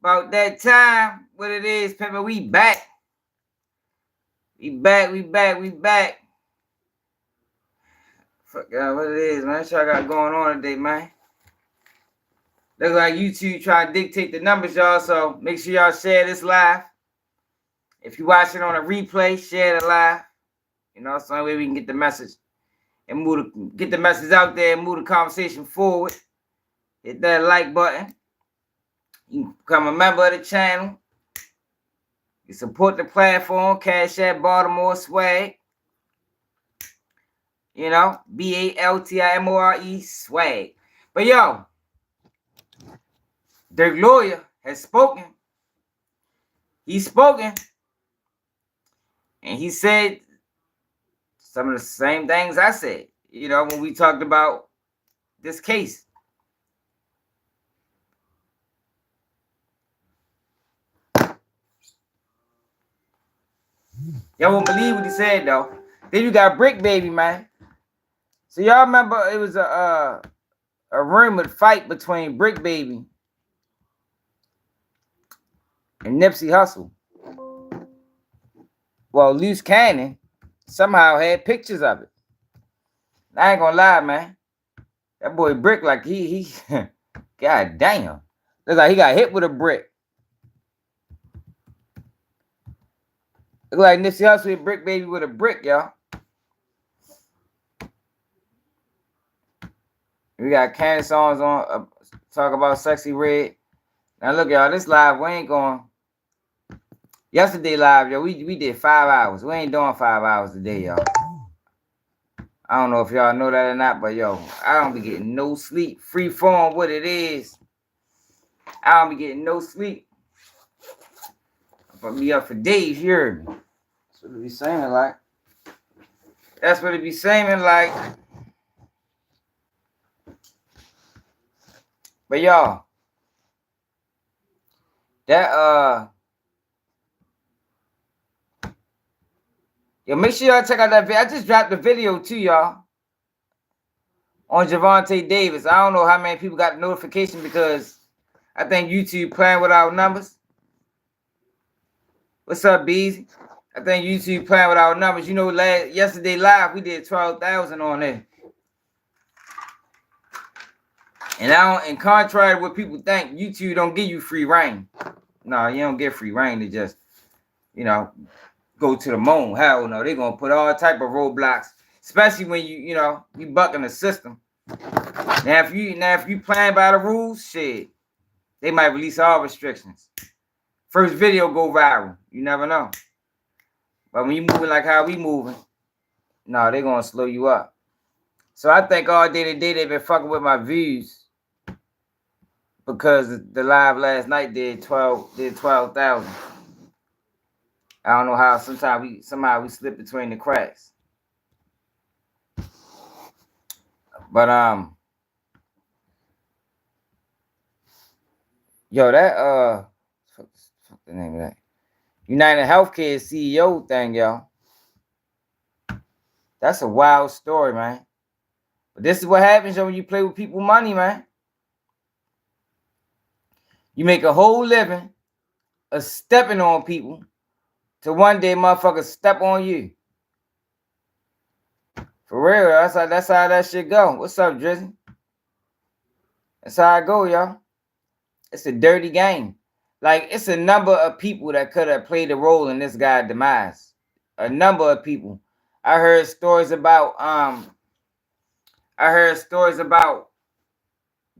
About that time, what it is, Pepper, we back. We back. Fuck y'all, what it is, man. That's what I got going on today, man. Look like YouTube trying to dictate the numbers, y'all, so make sure y'all share this live. If you watch it on a replay, share it live. You know, so that way we can get the message and get the message out there and move the conversation forward. Hit that like button. You can become a member of the channel. You support the platform, Cash App Baltimore Swag. You know, BALTIMORE Swag. But yo, Durk lawyer has spoken. He's spoken. And he said some of the same things I said, you know, when we talked about this case. Y'all won't believe what he said, though. Then you got Bricc Baby, man. So y'all remember it was a rumored fight between Bricc Baby and Nipsey Hussle. Well, Loose Cannon somehow had pictures of it. I ain't gonna lie, man. That boy Bricc, like he god damn. Looks like he got hit with a brick. Look like Nipsey Hussle hit Bricc Baby with a brick, y'all. We got Candace Owens on talk about Sexyy Red. Now look, y'all, this live we ain't going. Yesterday live, yo, we did 5 hours. We ain't doing 5 hours today, y'all. I don't know if y'all know that or not, but yo, I don't be getting no sleep. Free form, what it is. I don't be getting no sleep. Put me up for days, you heard me. That's what it be saying like. That's what it be saying like. But y'all, that yo, make sure y'all check out that video. I just dropped the video too, y'all, on Javante Davis. I don't know how many people got the notification because I think YouTube playing with our numbers. What's up, Beezy? I think YouTube playing with our numbers. You know, yesterday live we did 12,000 on there. And and contrary to what people think, YouTube don't give you free reign. No, you don't get free reign to just, you know, go to the moon. Hell no, they're gonna put all type of roadblocks, especially when you bucking the system. Now if you playing by the rules, shit, they might release all restrictions. First video go viral. You never know. But when you moving like how we moving, no, they're gonna slow you up. So I think all day today they've been fucking with my views. Because the live last night did 12,000. I don't know how somehow we slip between the cracks. But yo, that fuck the name of that UnitedHealthcare CEO thing, y'all. That's a wild story, man. But this is what happens when you play with people's money, man. You make a whole living of stepping on people to one day motherfuckers step on you. For real, that's how that shit go. What's up, Drizzy? That's how I go, y'all. It's a dirty game. Like, it's a number of people that could have played a role in this guy's demise. A number of people. I heard stories about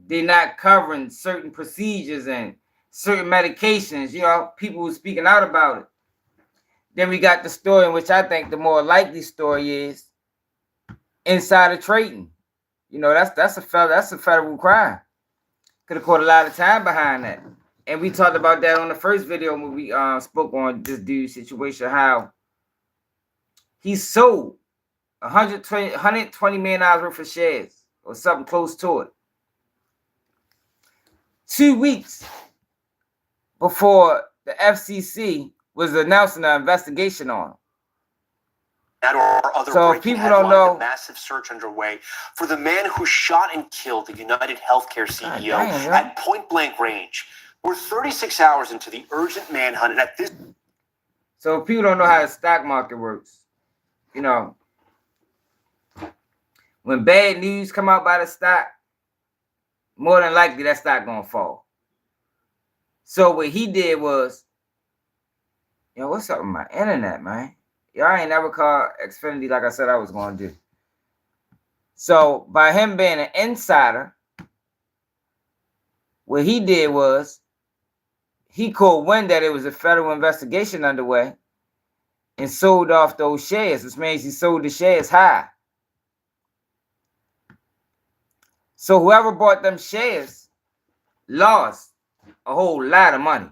they not covering certain procedures and certain medications. You know, people were speaking out about it. Then we got the story in which I think the more likely story is insider trading. You know, that's a federal crime. Could have caught a lot of time behind that. And we talked about that on the first video when we spoke on this dude's situation, how he sold $120 million worth of shares or something close to it 2 weeks before the FCC was announcing an investigation on him. That or other so if people don't know, a massive search underway for the man who shot and killed the UnitedHealthcare CEO at point blank range. We're 36 hours into the urgent manhunt, and at this... So if people don't know how the stock market works, you know, when bad news come out by the stock, more than likely that stock gonna fall. So what he did was, yo, what's up with my internet, man? Y'all ain't never called Xfinity like I said I was gonna do. So by him being an insider, what he did was he caught wind that it was a federal investigation underway and sold off those shares, which means he sold the shares high. So whoever bought them shares lost a whole lot of money.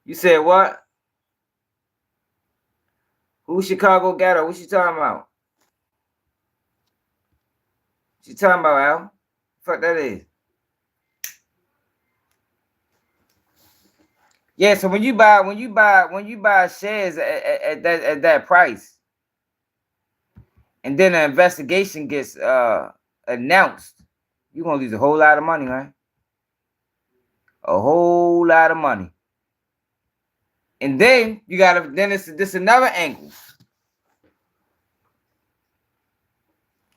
You said what? Who Chicago got her? What she talking about? She talking about, Al? Fuck that is. Yeah, so when you buy shares at that price, and then an investigation gets announced, you're gonna lose a whole lot of money, man. A whole lot of money. And then you gotta this another angle.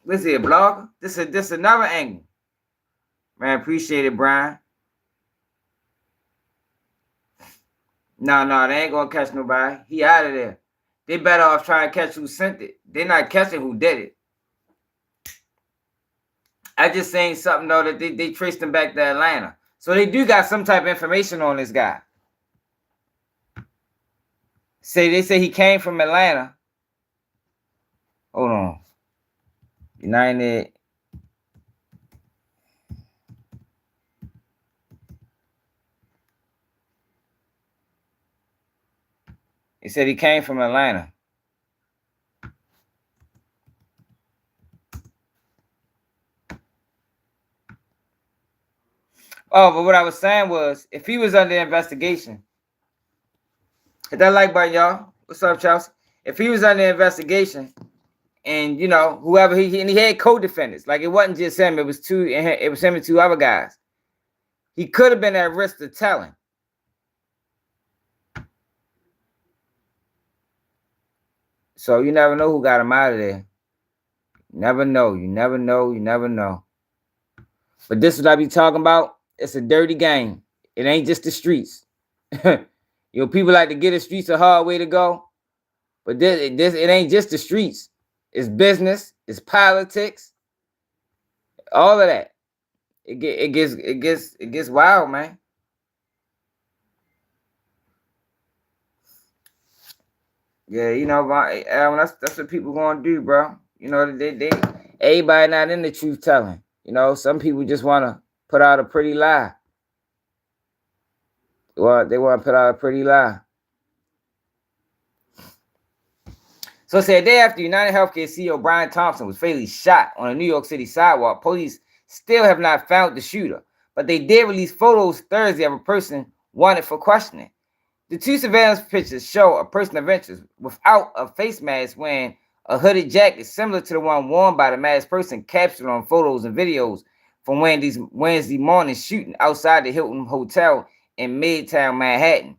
Let's see a blogger. This another angle. Man, appreciate it, Brian. No, they ain't gonna catch nobody. He out of there. They better off trying to catch who sent it. They're not catching who did it. I just saying something though that they traced him back to Atlanta. So they do got some type of information on this guy. They say he came from Atlanta. Hold on. United. He said he came from Atlanta. Oh, but what I was saying was, if he was under investigation, hit that like button, y'all. What's up, Chelsea? If he was under investigation, and you know, whoever he had co-defendants, like it wasn't just him, it was him and two other guys. He could have been at risk of telling. So you never know who got him out of there. You never know. You never know. You never know. But this is what I be talking about. It's a dirty game. It ain't just the streets. You know, people like to get the streets a hard way to go. But it ain't just the streets. It's business. It's politics. All of that. It gets wild, man. Yeah, you know, that's what people gonna do, bro. You know, they everybody not in the truth telling. You know, some people just wanna put out a pretty lie. Well, they want to put out a pretty lie. So it said a day after UnitedHealthcare CEO Brian Thompson was fatally shot on a New York City sidewalk, police still have not found the shooter, but they did release photos Thursday of a person wanted for questioning. The two surveillance pictures show a person of interest without a face mask wearing a hooded jacket similar to the one worn by the masked person captured on photos and videos from Wednesday morning shooting outside the Hilton Hotel in Midtown Manhattan.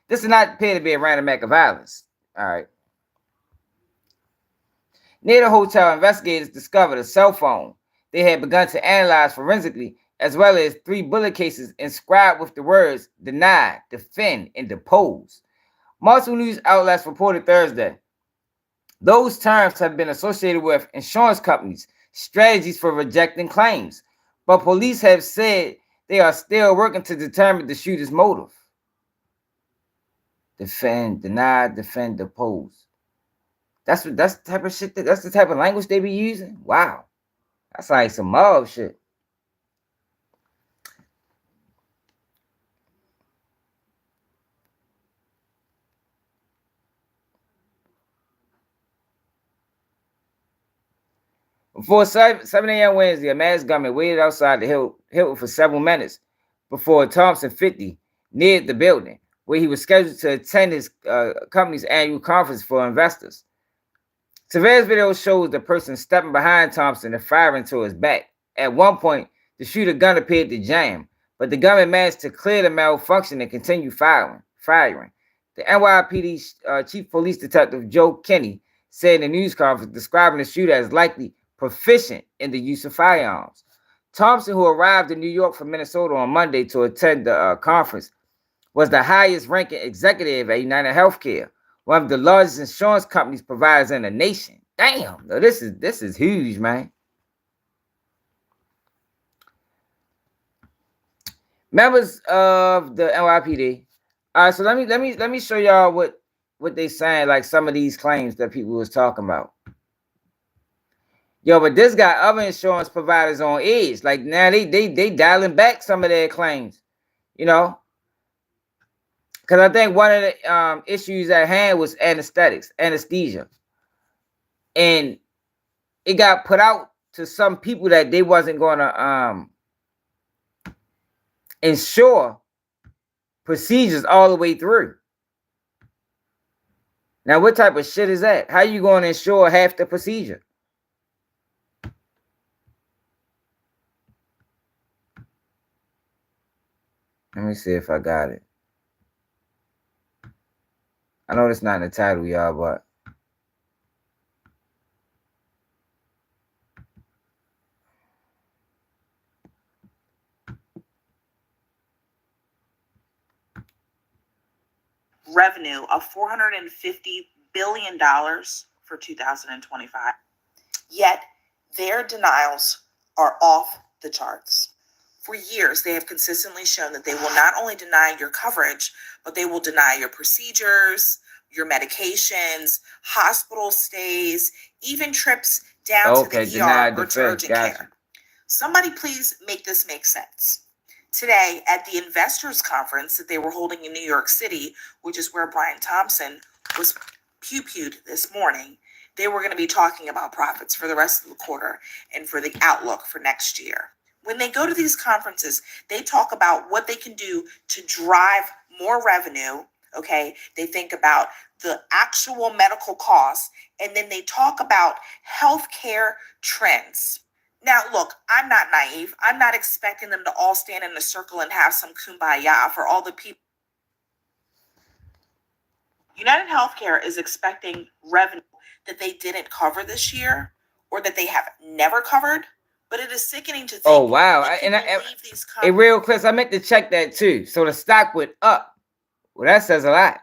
This does not appear to be a random act of violence. All right. Near the hotel, investigators discovered a cell phone they had begun to analyze forensically, as well as 3 bullet cases inscribed with the words deny, defend, and depose. Multiple news outlets reported Thursday. Those terms have been associated with insurance companies' strategies for rejecting claims, but police have said they are still working to determine the shooter's motive. Defend, deny, defend, depose. That's the type of shit. That's the type of language they be using. Wow, that's like some mob shit. Before 7 a.m. Wednesday, a masked gunman waited outside the Hilton for several minutes before Thompson 50 neared the building, where he was scheduled to attend his company's annual conference for investors. Surveillance video shows the person stepping behind Thompson and firing to his back. At one point, the shooter gun appeared to jam, but the gunman managed to clear the malfunction and continue firing. The NYPD Chief Police Detective Joe Kinney said in a news conference describing the shooter as likely proficient in the use of firearms. Thompson, who arrived in New York from Minnesota on Monday to attend the conference, was the highest-ranking executive at UnitedHealthcare, one of the largest insurance companies providers in the nation. Damn, this is huge, man. Members of the NYPD. All right, so let me show y'all what they saying, like some of these claims that people was talking about. Yo, but this got other insurance providers on edge. Like now they dialing back some of their claims, you know. Because I think one of the issues at hand was anesthesia. And it got put out to some people that they wasn't gonna insure procedures all the way through. Now, what type of shit is that? How you going to insure half the procedure? Let me see if I got it. I know it's not in the title, y'all, but revenue of $450 billion for 2025. Yet their denials are off the charts. For years, they have consistently shown that they will not only deny your coverage, but they will deny your procedures, your medications, hospital stays, even trips down to the ER or to urgent care. Somebody please make this make sense. Today, at the investors conference that they were holding in New York City, which is where Brian Thompson was pew-pewed this morning, they were going to be talking about profits for the rest of the quarter and for the outlook for next year. When they go to these conferences, they talk about what they can do to drive more revenue, okay? They think about the actual medical costs, and then they talk about healthcare trends. Now, look, I'm not naive. I'm not expecting them to all stand in a circle and have some kumbaya for all the people. UnitedHealthcare is expecting revenue that they didn't cover this year or that they have never covered. But it is sickening to think. Oh, wow. And real quick, I meant to check that too. So the stock went up. Well, that says a lot.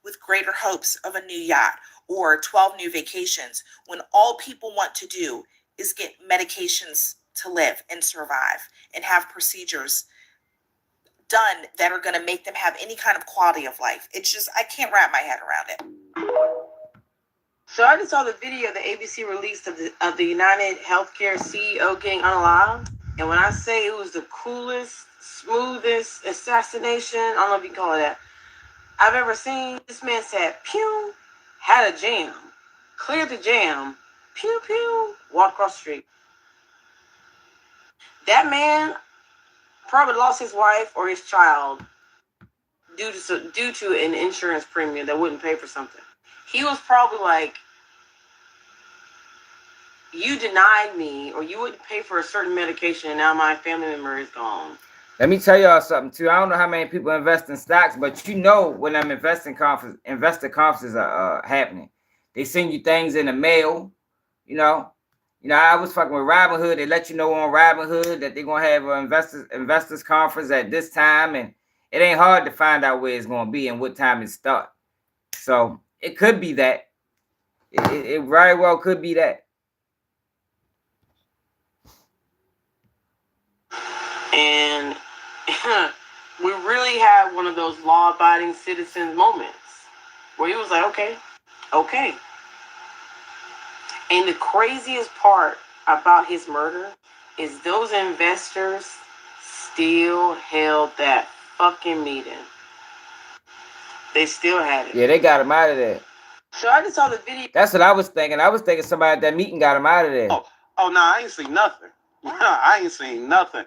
With greater hopes of a new yacht or 12 new vacations, when all people want to do is get medications to live and survive and have procedures done that are going to make them have any kind of quality of life. It's just, I can't wrap my head around it. So I just saw the video that ABC released of the UnitedHealthcare CEO getting unalived. And when I say it was the coolest, smoothest assassination, I don't know if you can call it that, I've ever seen. This man said, pew, had a jam, cleared the jam, pew, pew, walked across the street. That man probably lost his wife or his child due to an insurance premium that wouldn't pay for something. He was probably like, you denied me or you wouldn't pay for a certain medication and now my family member is gone. Let me tell y'all something too. I don't know how many people invest in stocks, but you know when them investor conferences are happening. They send you things in the mail, you know. I was fucking with Robinhood. They let you know on Robinhood that they're gonna have an investors conference at this time, and it ain't hard to find out where it's gonna be and what time it starts. So it could be that. It very well could be that. And we really had one of those law-abiding citizen moments where he was like, okay. And the craziest part about his murder is those investors still held that fucking meeting. They still had it. Yeah, they got him out of there. So I just saw the video. That's what I was thinking. I was thinking somebody at that meeting got him out of there. Oh no, I ain't seen nothing. I ain't seen nothing.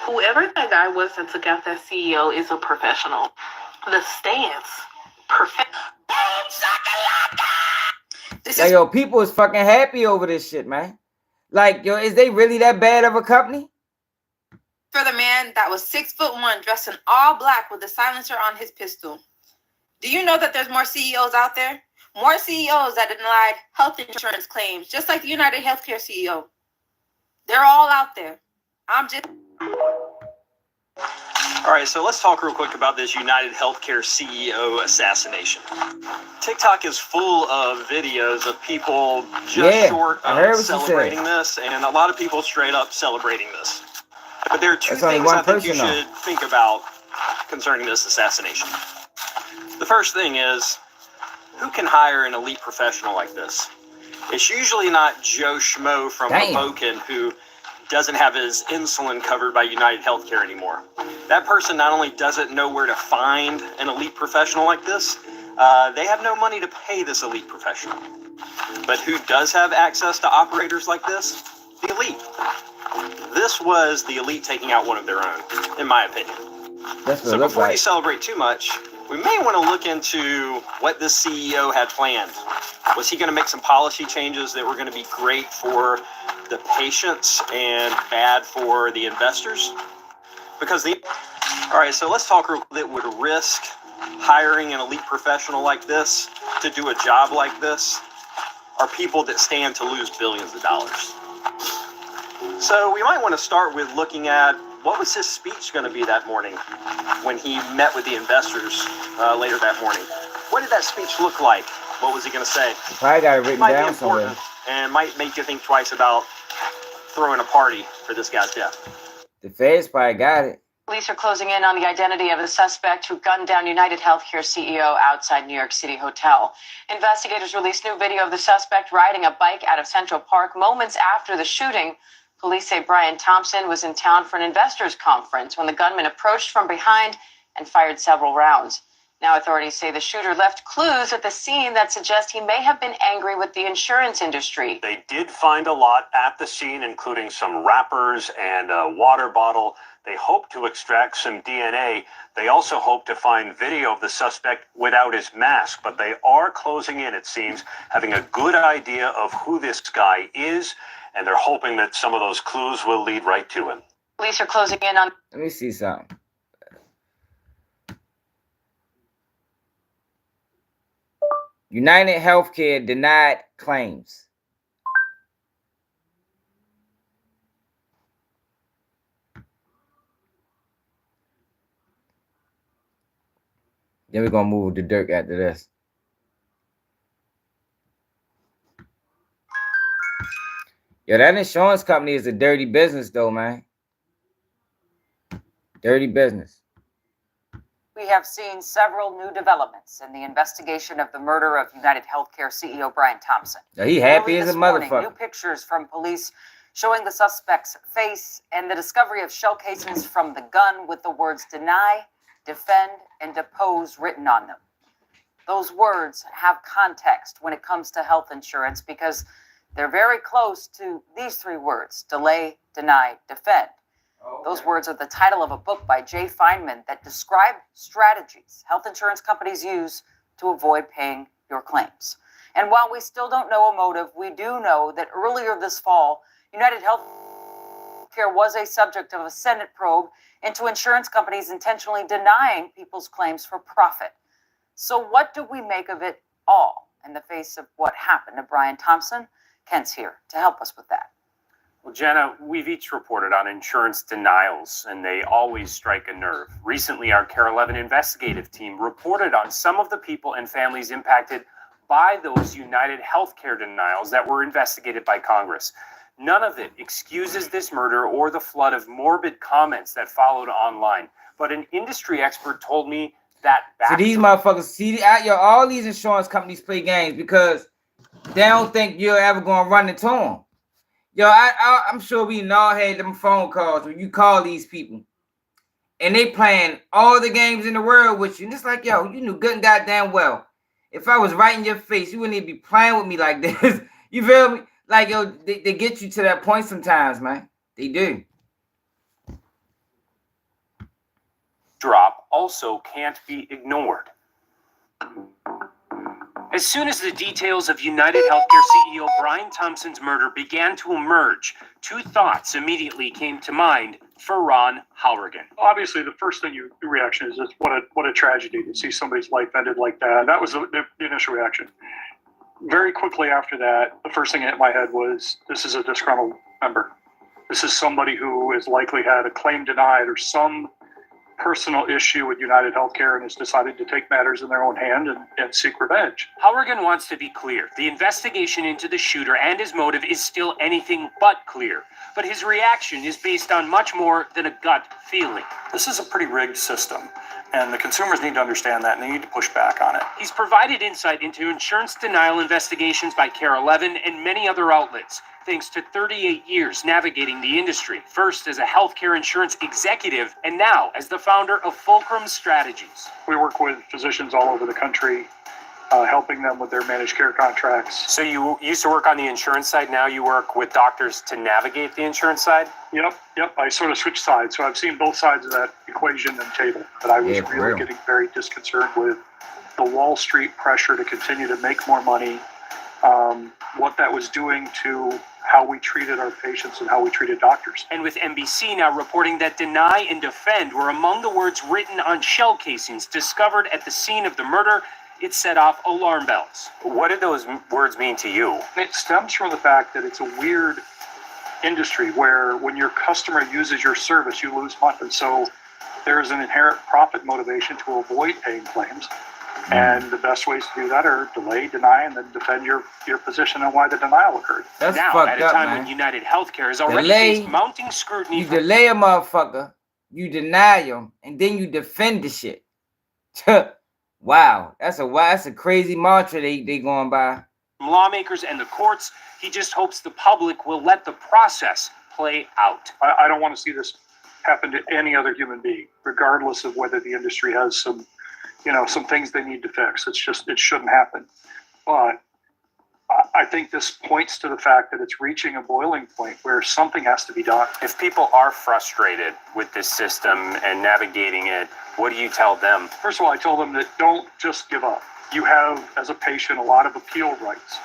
Whoever that guy was that took out that CEO is a professional. The stance, perfect. This Like, is yo, people is fucking happy over this shit, man. Like, yo, is they really that bad of a company? for the man that was 6'1", dressed in all black with a silencer on his pistol. Do you know that there's more CEOs out there? More CEOs that denied health insurance claims, just like the UnitedHealthcare CEO. They're all out there. I'm just... All right, so let's talk real quick about this UnitedHealthcare CEO assassination. TikTok is full of videos of people just short of celebrating this, and a lot of people straight up celebrating this. But there are two things I think you should think about concerning this assassination. The first thing is, who can hire an elite professional like this? It's usually not Joe Schmo from Hoboken who doesn't have his insulin covered by UnitedHealthcare anymore. That person not only doesn't know where to find an elite professional like this, they have no money to pay this elite professional. But who does have access to operators like this? The elite. This was the elite taking out one of their own, in my opinion. So before you celebrate too much, we may want to look into what this CEO had planned. Was he going to make some policy changes that were going to be great for the patients and bad for the investors? Because all right, so let's talk real quick that would risk hiring an elite professional like this to do a job like this are people that stand to lose billions of dollars. So we might want to start with looking at what was his speech going to be that morning when he met with the investors later that morning. What did that speech look like? What was he going to say? I got it written down somewhere. And might make you think twice about throwing a party for this guy's death. The feds probably got it. Police are closing in on the identity of the suspect who gunned down UnitedHealthcare CEO outside New York City hotel. Investigators released new video of the suspect riding a bike out of Central Park moments after the shooting. Police say Brian Thompson was in town for an investors conference when the gunman approached from behind and fired several rounds. Now authorities say the shooter left clues at the scene that suggest he may have been angry with the insurance industry. They did find a lot at the scene, including some wrappers and a water bottle. They hope to extract some DNA. They also hope to find video of the suspect without his mask, but they are closing in, it seems, having a good idea of who this guy is, and they're hoping that some of those clues will lead right to him. Police are closing in on... Let me see something. UnitedHealthcare denied claims. Then we're going to move to Durk after this. Yo, that insurance company is a dirty business, though, man. Dirty business. We have seen several new developments in the investigation of the murder of UnitedHealthcare CEO Brian Thompson. Yo, he happy Early as a this morning, motherfucker. New pictures from police showing the suspect's face and the discovery of shell casings from the gun with the words deny, defend, and depose written on them. Those words have context when it comes to health insurance because they're very close to these three words: delay, deny, defend. Those words are the title of a book by Jay Feinman that describe strategies health insurance companies use to avoid paying your claims. And while we still don't know a motive, we do know that earlier this fall, UnitedHealthcare was a subject of a Senate probe into insurance companies intentionally denying people's claims for profit. So what do we make of it all in the face of what happened to Brian Thompson? Kent's here to help us with that. Well, Jenna, we've each reported on insurance denials, and they always strike a nerve. Recently, our Care 11 investigative team reported on some of the people and families impacted by those UnitedHealthcare denials that were investigated by Congress. None of it excuses this murder or the flood of morbid comments that followed online. But an industry expert told me that... So these motherfuckers, all these insurance companies play games because they don't think you're ever going to run into them. Yo, I'm sure we all had them phone calls when you call these people and they playing all the games in the world with you. And it's like, yo, you knew good and goddamn well. If I was right in your face, you wouldn't even be playing with me like this. You feel me? Like, yo, they get you to that point sometimes, man. They do. Drop also can't be ignored. As soon as the details of UnitedHealthcare CEO Brian Thompson's murder began to emerge, two thoughts immediately came to mind for Ron Howrigan. Obviously, the first thing your reaction is just what a tragedy to see somebody's life ended like that. That was the initial reaction. Very quickly after that, the first thing that hit my head was, this is a disgruntled member. This is somebody who has likely had a claim denied or some personal issue with UnitedHealthcare and has decided to take matters in their own hand and seek revenge. Howrigan wants to be clear. The investigation into the shooter and his motive is still anything but clear. But his reaction is based on much more than a gut feeling. This is a pretty rigged system, and the consumers need to understand that, and they need to push back on it. He's provided insight into insurance denial investigations by Care 11 and many other outlets, thanks to 38 years navigating the industry, first as a healthcare insurance executive and now as the founder of Fulcrum Strategies. We work with physicians all over the country, helping them with their managed care contracts. So you used to work on the insurance side, now you work with doctors to navigate the insurance side? Yep. I sort of switched sides, so I've seen both sides of that equation and table. But I was really getting very disconcerted with the Wall Street pressure to continue to make more money, what that was doing to how we treated our patients and how we treated doctors. And with NBC now reporting that deny and defend were among the words written on shell casings discovered at the scene of the murder, it set off alarm bells. What did those words mean to you? It stems from the fact that it's a weird industry where when your customer uses your service, you lose money. And so there is an inherent profit motivation to avoid paying claims. And the best ways to do that are delay, deny, and then defend your position on why the denial occurred. That's now, fucked at a up, time man. when UnitedHealthcare is already faced mounting scrutiny. You delay a motherfucker, you deny him, and then you defend the shit. Wow, that's a crazy mantra they going by. Lawmakers and the courts, he just hopes the public will let the process play out. I don't want to see this happen to any other human being, regardless of whether the industry has some things they need to fix. It shouldn't happen. But I think this points to the fact that it's reaching a boiling point where something has to be done. If people are frustrated with this system and navigating it, what do you tell them? First of all, I tell them that don't just give up. You have, as a patient, a lot of appeal rights.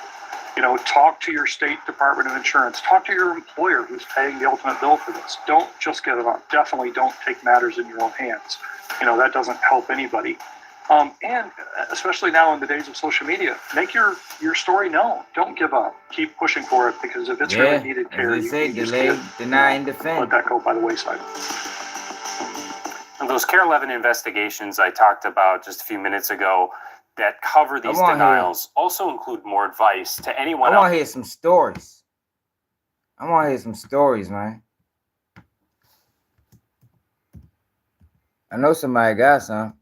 Talk to your state Department of Insurance. Talk to your employer who's paying the ultimate bill for this. Don't just give up. Definitely don't take matters in your own hands. That doesn't help anybody. And especially now in the days of social media, make your story known. Don't give up. Keep pushing for it, because if it's really needed care, you say, delay, deny, and defend. Let that go by the wayside. And those Care 11 investigations I talked about just a few minutes ago that cover these denials also include more advice to anyone else. I want to hear some stories. Man. I know somebody got some.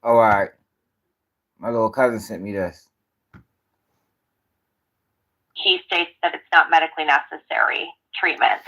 All right. My little cousin sent me this. He states that it's not medically necessary treatment.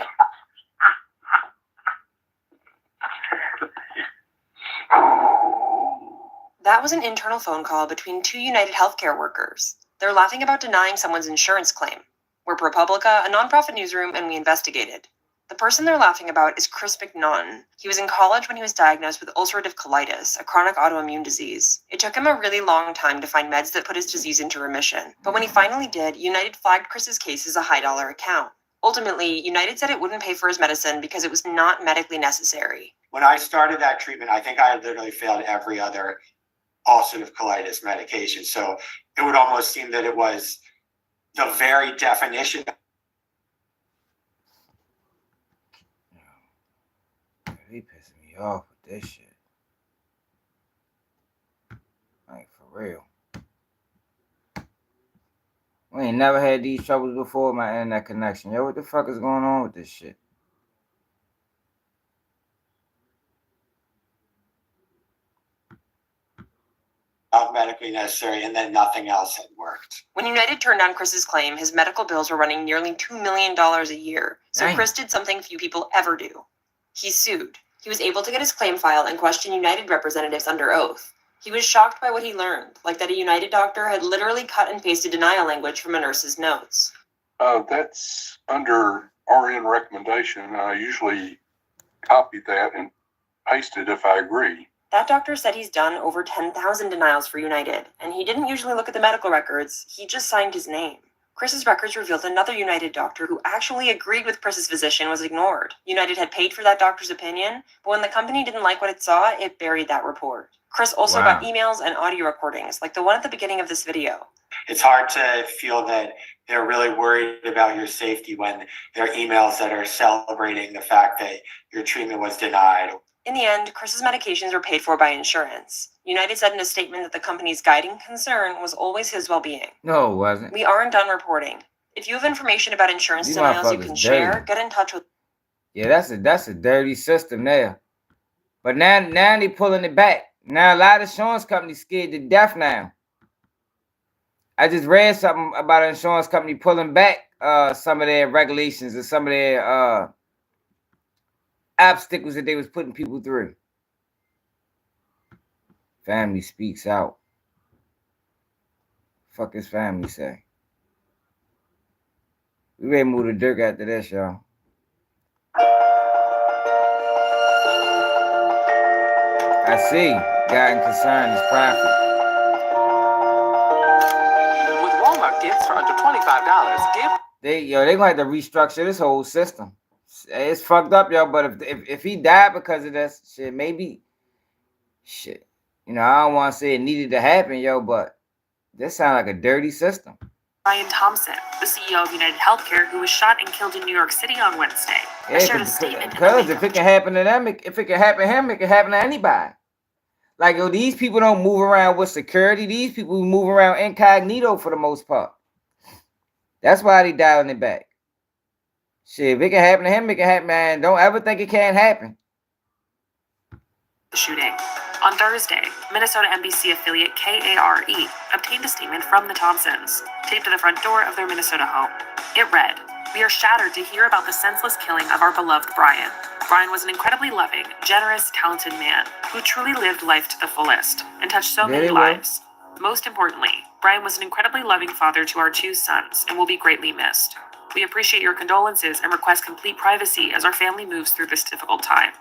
That was an internal phone call between two UnitedHealthcare workers. They're laughing about denying someone's insurance claim. We're ProPublica, a nonprofit newsroom, and we investigated. The person they're laughing about is Chris McNaughton. He was in college when he was diagnosed with ulcerative colitis, a chronic autoimmune disease. It took him a really long time to find meds that put his disease into remission. But when he finally did, United flagged Chris's case as a high-dollar account. Ultimately, United said it wouldn't pay for his medicine because it was not medically necessary. When I started that treatment, I think I had literally failed every other ulcerative colitis medication. So it would almost seem that it was the very definition. He pissing me off with this shit. Like, for real. We ain't never had these troubles before with my internet connection. Yo, what the fuck is going on with this shit? Not medically necessary, and then nothing else had worked. When United turned down Chris's claim, his medical bills were running nearly $2 million a year. So Dang. Chris did something few people ever do. He sued. He was able to get his claim filed and question United representatives under oath. He was shocked by what he learned, like that a United doctor had literally cut and pasted denial language from a nurse's notes. That's under RN recommendation. I usually copy that and paste it if I agree. That doctor said he's done over 10,000 denials for United, and he didn't usually look at the medical records, he just signed his name. Chris's records revealed another United doctor who actually agreed with Chris's physician was ignored. United had paid for that doctor's opinion, but when the company didn't like what it saw, it buried that report. Chris also got emails and audio recordings, like the one at the beginning of this video. It's hard to feel that they're really worried about your safety when there are emails that are celebrating the fact that your treatment was denied. In the end, Chris's medications were paid for by insurance. United said in a statement that the company's guiding concern was always his well-being. No, it wasn't. We aren't done reporting. If you have information about insurance denials you can share, get in touch with. Yeah, that's a dirty system there. But now they pulling it back. Now a lot of insurance companies scared to death now. I just read something about an insurance company pulling back some of their regulations and some of their obstacles that they was putting people through. Family speaks out. Fuck his family say. We ready to move to Durk after this, y'all. I see. Guy concerned is profit. With Walmart gifts for under $25, They gonna have to restructure this whole system. It's fucked up, yo. But if he died because of this shit, maybe shit. You know, I don't want to say it needed to happen, yo, but this sounds like a dirty system. Brian Thompson, the CEO of UnitedHealthcare, who was shot and killed in New York City on Wednesday, shared a statement. Because if it can happen to them, if it can happen to him, it can happen to anybody. Like, yo, these people don't move around with security. These people move around incognito for the most part. That's why they dialing it back. Shit, if it can happen to him, it can happen, man. Don't ever think it can't happen. The shooting. On Thursday, Minnesota NBC affiliate KARE obtained a statement from the Thompsons, taped to the front door of their Minnesota home. It read, "We are shattered to hear about the senseless killing of our beloved Brian. Brian was an incredibly loving, generous, talented man who truly lived life to the fullest and touched so many lives. Most importantly, Brian was an incredibly loving father to our 2 sons and will be greatly missed. We appreciate your condolences and request complete privacy as our family moves through this difficult time."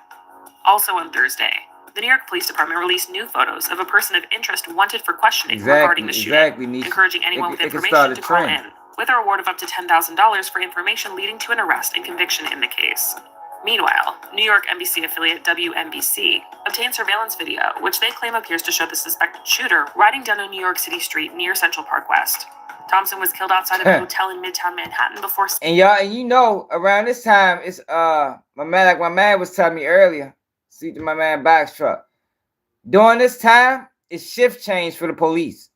Also on Thursday, the New York Police Department released new photos of a person of interest wanted for questioning regarding the shooting, encouraging anyone with information to call in, with a reward of up to $10,000 for information leading to an arrest and conviction in the case. Meanwhile, New York NBC affiliate WNBC obtained surveillance video, which they claim appears to show the suspected shooter riding down a New York City street near Central Park West. Thompson was killed outside of a hotel in Midtown Manhattan before. And y'all, and you know, around this time, it's my man was telling me earlier. See to my man Box Truck. During this time, it's shift change for the police.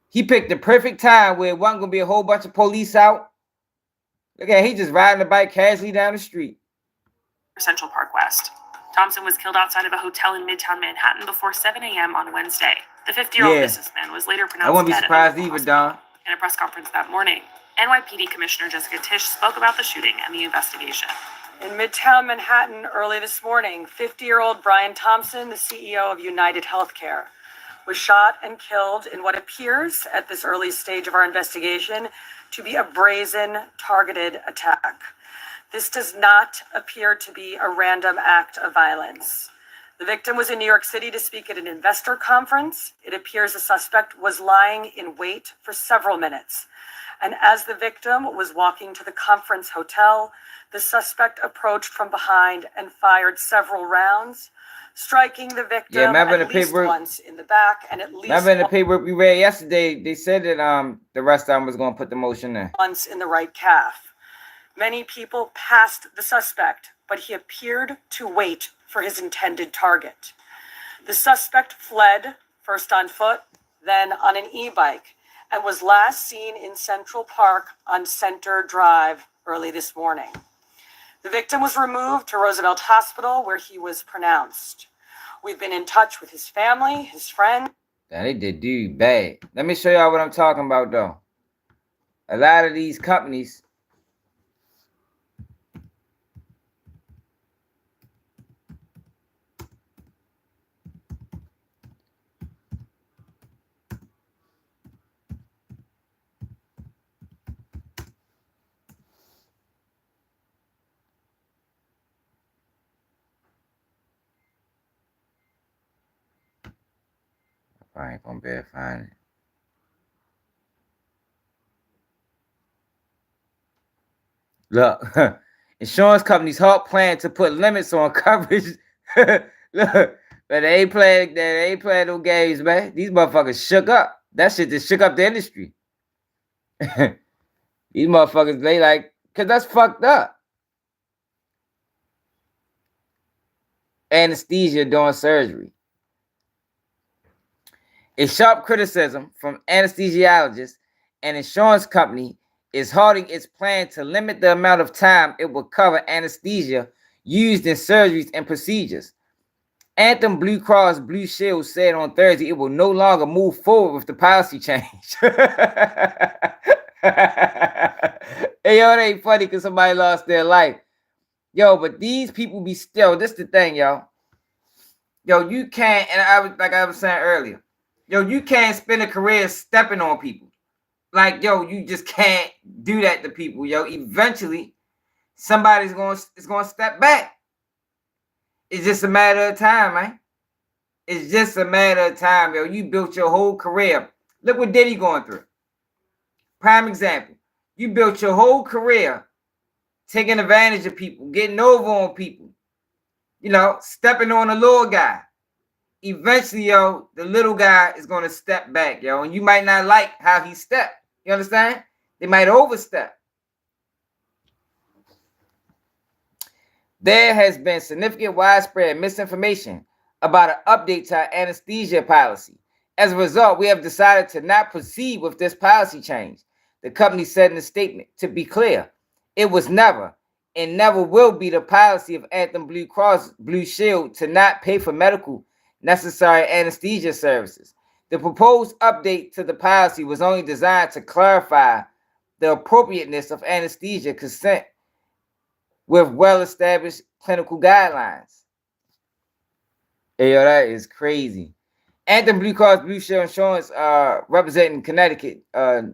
He picked the perfect time where it wasn't gonna be a whole bunch of police out. Look at he just riding the bike casually down the street. Central Park West. Thompson was killed outside of a hotel in Midtown Manhattan before 7 a.m. on Wednesday. The 50-year-old businessman was later pronounced dead. I wouldn't be surprised either, Don. In a press conference that morning, NYPD Commissioner Jessica Tisch spoke about the shooting and the investigation. In Midtown Manhattan early this morning, 50-year-old Brian Thompson, the CEO of UnitedHealthcare, was shot and killed in what appears, at this early stage of our investigation, to be a brazen, targeted attack. This does not appear to be a random act of violence. The victim was in New York City to speak at an investor conference. It appears the suspect was lying in wait for several minutes. And as the victim was walking to the conference hotel, the suspect approached from behind and fired several rounds, striking the victim at least once in the back and at least remember in the paper we read yesterday, they said that the rest of them was going to put the motion there. Once in the right calf. Many people passed the suspect, but he appeared to wait for his intended target. The suspect fled, first on foot, then on an e-bike, and was last seen in Central Park on Center Drive early this morning. The victim was removed to Roosevelt Hospital, where he was pronounced. We've been in touch with his family, his friends. Yeah, they did dude bad. Let me show y'all what I'm talking about, though. A lot of these companies, I ain't gonna be able to find it. Look, insurance companies halt plan to put limits on coverage. Look, but they ain't playing no games, man. These motherfuckers shook up. That shit just shook up the industry. These motherfuckers, they like, cause that's fucked up. Anesthesia during surgery. A sharp criticism from anesthesiologists and insurance company is halting its plan to limit the amount of time it will cover anesthesia used in surgeries and procedures. Anthem Blue Cross Blue Shield said on Thursday it will no longer move forward with the policy change. Hey, yo, it ain't funny because somebody lost their life. Yo, but these people be still, this the thing, yo. Yo, you can't, and I was saying earlier, yo, you can't spend a career stepping on people. Like, yo, you just can't do that to people, yo. Eventually, somebody's gonna step back. It's just a matter of time, man. It's just a matter of time, yo. You built your whole career. Look what Diddy going through. Prime example. You built your whole career taking advantage of people, getting over on people, you know, stepping on the little guy. Eventually, yo, the little guy is going to step back, yo. And you might not like how he stepped. You understand? They might overstep. There has been significant widespread misinformation about an update to our anesthesia policy. As a result, we have decided to not proceed with this policy change. The company said in a statement, to be clear, it was never and never will be the policy of Anthem Blue Cross Blue Shield to not pay for medical necessary anesthesia services. The proposed update to the policy was only designed to clarify the appropriateness of anesthesia consent with well-established clinical guidelines. Hey, yo, that is crazy. Anthem Blue Cross Blue Shield Insurance, representing Connecticut,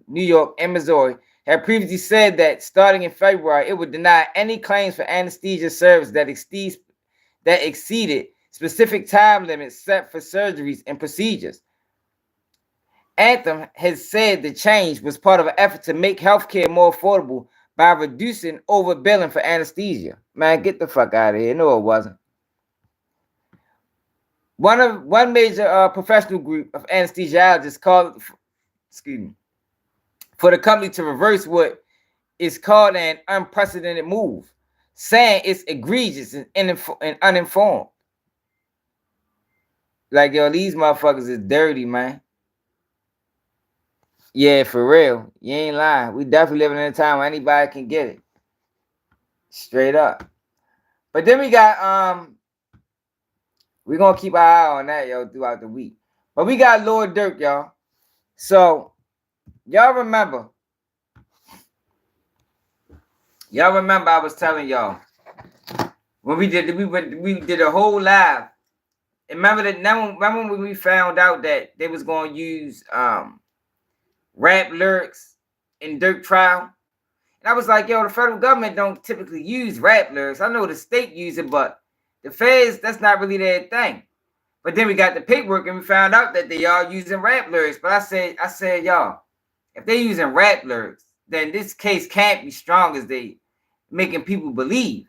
New York, and Missouri, had previously said that starting in February, it would deny any claims for anesthesia service that exceeded specific time limits set for surgeries and procedures. Anthem has said the change was part of an effort to make healthcare more affordable by reducing overbilling for anesthesia. Man, get the fuck out of here. No, it wasn't. One major professional group of anesthesiologists called, for the company to reverse what is called an unprecedented move, saying it's egregious and uninformed. Like, yo, these motherfuckers is dirty, man. Yeah, for real. You ain't lying. We definitely living in a time where anybody can get it. Straight up. But then we got, we're going to keep our eye on that, yo, throughout the week. But we got Lil Durk, y'all. So, y'all remember I was telling y'all when we did a whole live. Remember when we found out that they was going to use rap lyrics in Durk trial? And I was like, yo, the federal government don't typically use rap lyrics. I know the state use it, but the feds, that's not really their thing. But then we got the paperwork and we found out that they are using rap lyrics. But I said, y'all, if they're using rap lyrics, then this case can't be strong as they making people believe.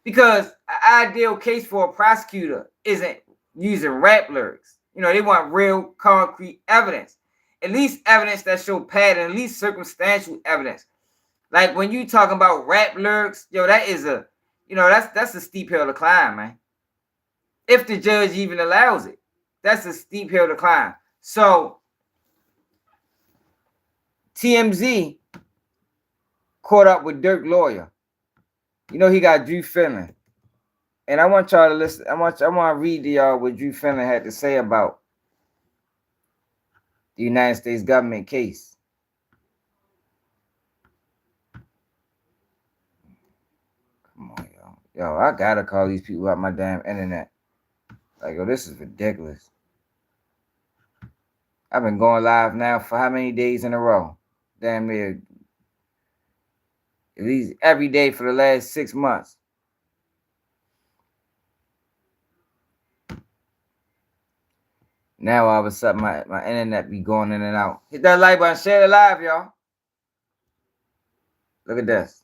Because an ideal case for a prosecutor isn't using rap lyrics. You know, they want real concrete evidence. At least evidence that show pattern, at least circumstantial evidence. Like when you talking about rap lyrics, yo, that is that's a steep hill to climb, man. If the judge even allows it, that's a steep hill to climb. So TMZ caught up with Durk lawyer. You know he got Drew Finland, and I want y'all to listen. I want to read to y'all what Drew Finland had to say about the United States government case. Come on, yo, I gotta call these people out my damn internet. Like, yo, this is ridiculous. I've been going live now for how many days in a row? Damn near at least every day for the last 6 months. Now all of a sudden my internet be going in and out. Hit that like button, share it live, y'all. Look at this.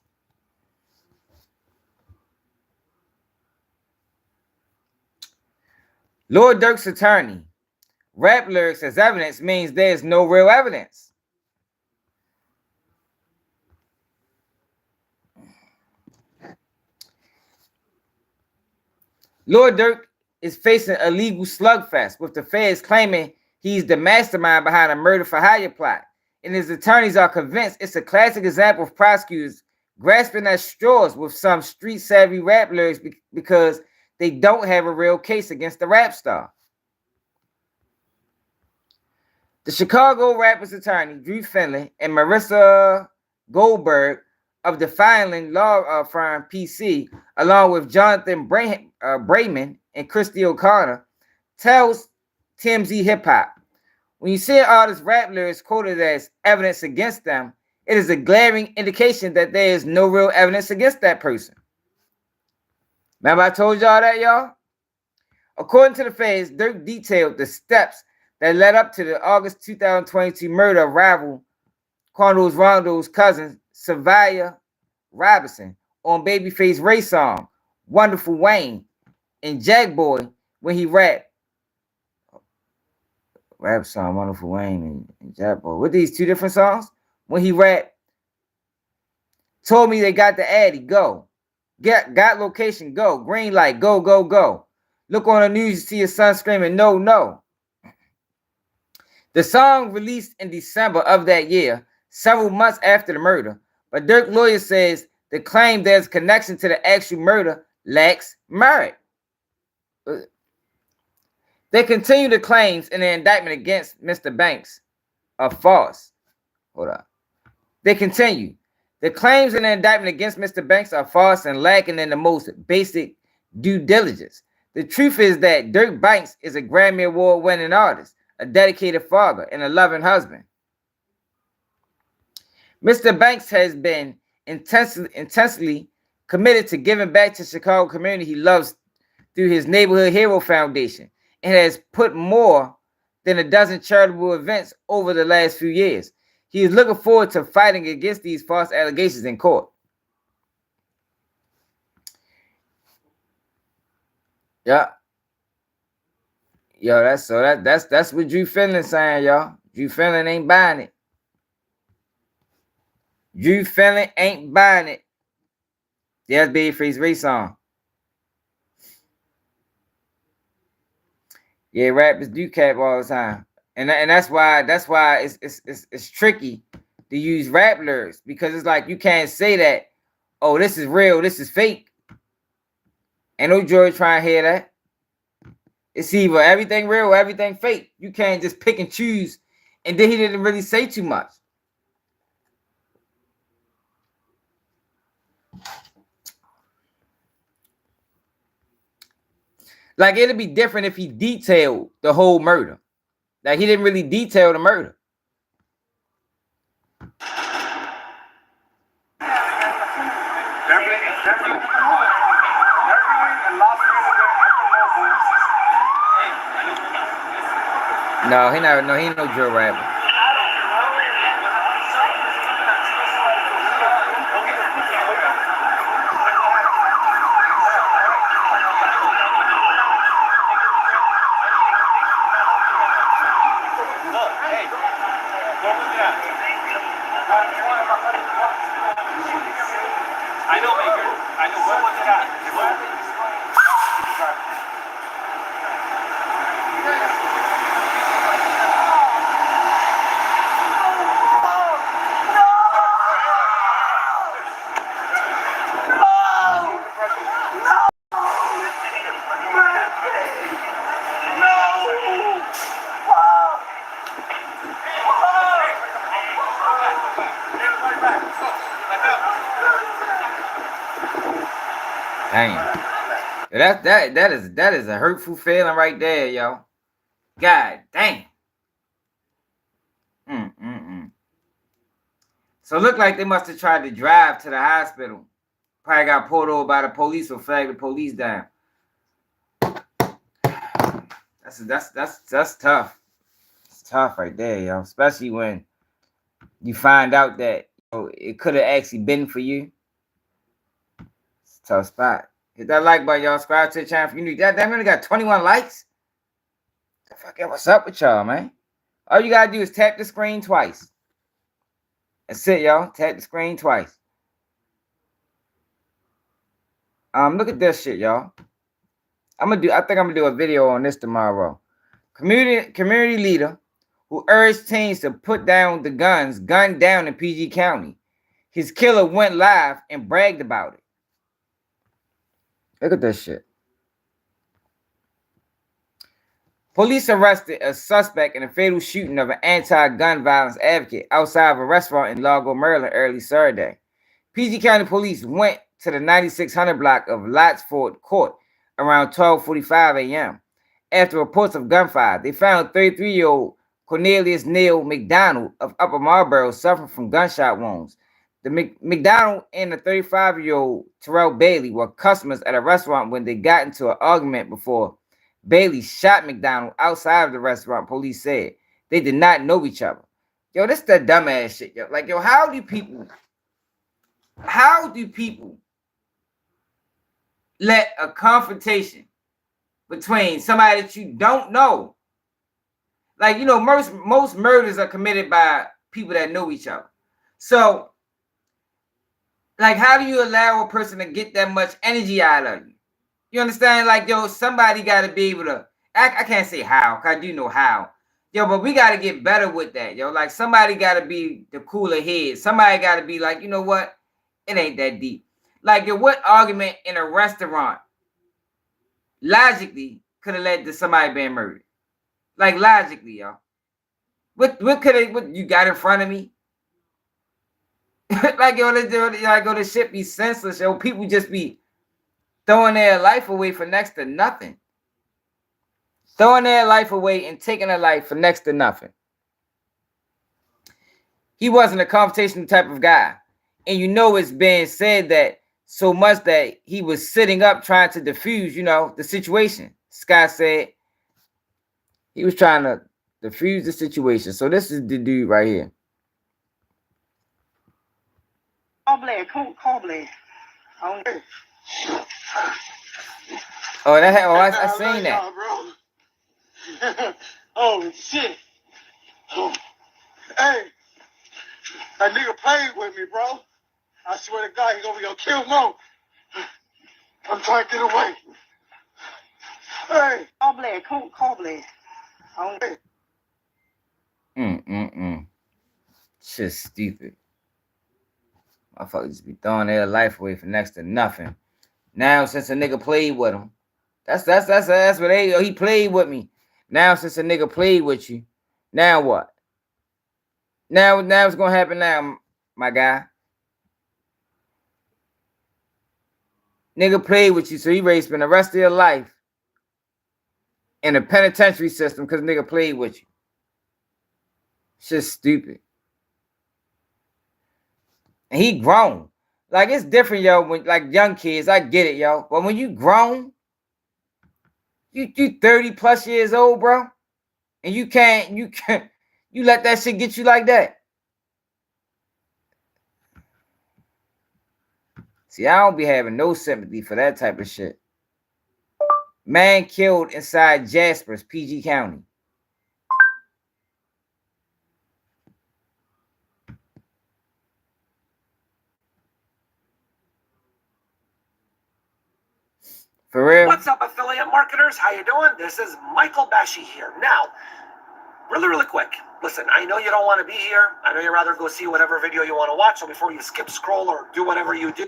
Lil Durk's attorney. Rap lyrics as evidence means there's no real evidence. Lil Durk is facing a legal slugfest, with the feds claiming he's the mastermind behind a murder for hire plot. And his attorneys are convinced it's a classic example of prosecutors grasping at straws with some street-savvy rap lyrics because they don't have a real case against the rap star. The Chicago rapper's attorney, Drew Finley, and Marissa Goldberg of the filing law firm PC, along with Jonathan Brayman and Christy O'Connor, tells TMZ Hip Hop, when you see an artist's rap lyrics quoted as evidence against them, it is a glaring indication that there is no real evidence against that person. Remember I told y'all that, y'all? According to the feds, Durk detailed the steps that led up to the August 2022 murder of rival Quando's Rondo's cousin, Savia Robinson, on Babyface Ray's song, Wonderful Wayne, and Jack Boy when he rapped. Rap song, Wonderful Wayne and Jack Boy. What these two different songs? When he rapped, told me they got the Addy, go. Got location, go. Green light, go, go, go. Look on the news, you see your son screaming, no, no. The song released in December of that year, several months after the murder, but Durk's lawyer says the claim there's a connection to the actual murder lacks merit. They continue the claims in the indictment against Mr. Banks are false. Hold up. They continue. The claims in the indictment against Mr. Banks are false and lacking in the most basic due diligence. The truth is that Durk Banks is a Grammy Award-winning artist, a dedicated father, and a loving husband. Mr. Banks has been intensely committed to giving back to the Chicago community he loves through his Neighborhood Hero Foundation, and has put more than a dozen charitable events over the last few years. He is looking forward to fighting against these false allegations in court. Yeah. Yo, that's what Drew Finley saying, y'all. Drew Finley ain't buying it. Drew Finley ain't buying it. That's Babyface Ray song. Yeah, rappers do cap all the time, and that's why it's tricky to use rap lyrics, because it's like you can't say that, oh, this is real, this is fake. Ain't no George trying to hear that. It's either everything real or everything fake. You can't just pick and choose. And then he didn't really say too much. Like, it'd be different if he detailed the whole murder. Like, he didn't really detail the murder. No, he ain't no drill rapper. I know, Baker. I know someone's got it. Damn. That is a hurtful feeling right there, yo. God damn. So it looked like they must have tried to drive to the hospital. Probably got pulled over by the police or flagged the police down. That That's tough. It's tough right there, yo. Especially when you find out that it could have actually been for you. It's a tough spot. Hit that like button, y'all. Subscribe to the channel if you need that. Damn, we only got 21 likes. The fuck, what's up with y'all, man? All you gotta do is tap the screen twice. That's it, y'all. Tap the screen twice. Look at this shit, y'all. I think I'm gonna do a video on this tomorrow. Community leader who urged teens to put down the guns gunned down in PG County. His killer went live and bragged about it. Look at this shit. Police arrested a suspect in a fatal shooting of an anti-gun violence advocate outside of a restaurant in Largo, Maryland early Saturday. PG County police went to the 9600 block of Lotsford Court around 12:45 a.m. After reports of gunfire, they found 33-year-old Cornelius Neil McDonald of Upper Marlboro suffering from gunshot wounds. The McDonald and the 35-year-old Terrell Bailey were customers at a restaurant when they got into an argument before Bailey shot McDonald outside of the restaurant, police said. They did not know each other. Yo, this is that dumbass shit, yo. Like, yo, how do people let a confrontation between somebody that you don't know, like, you know, most murders are committed by people that know each other. So, like, how do you allow a person to get that much energy out of you? You understand? Like, yo, somebody got to be able to, I can't say how, because I do know how. Yo, but we got to get better with that, yo. Like, somebody got to be the cooler head. Somebody got to be like, you know what? It ain't that deep. Like, yo, what argument in a restaurant logically could have led to somebody being murdered? Like, logically, yo. What you got in front of me? Like, yo, this shit be senseless, yo. People just be throwing their life away for next to nothing. Throwing their life away and taking a life for next to nothing. He wasn't a confrontational type of guy. And you know it's been said that so much that he was sitting up trying to diffuse, you know, the situation. Scott said he was trying to diffuse the situation. So this is the dude right here. Call Blair. I seen that. Oh shit. Oh. Hey, that nigga played with me, bro. I swear to God, he gonna kill Mo. I'm trying to get away. Hey, call Blair. Shit's stupid. Motherfuckers just be throwing their life away for next to nothing. Now, since a nigga played with him, that's what he played with me. Now, since a nigga played with you, now what? Now what's gonna happen now, my guy? Nigga played with you, so you ready to spend the rest of your life in a penitentiary system because nigga played with you. Shit's stupid. And he grown. Like, it's different, yo, when, like, young kids, I get it, yo. But when you grown, you 30 plus years old, bro, and you let that shit get you like that. See, I don't be having no sympathy for that type of shit. Man killed inside Jasper's, PG County. For real? What's up, affiliate marketers? How you doing? This is Michael Bashi here. Now, really quick. Listen, I know you don't want to be here. I know you'd rather go see whatever video you want to watch. So before you skip, scroll, or do whatever you do.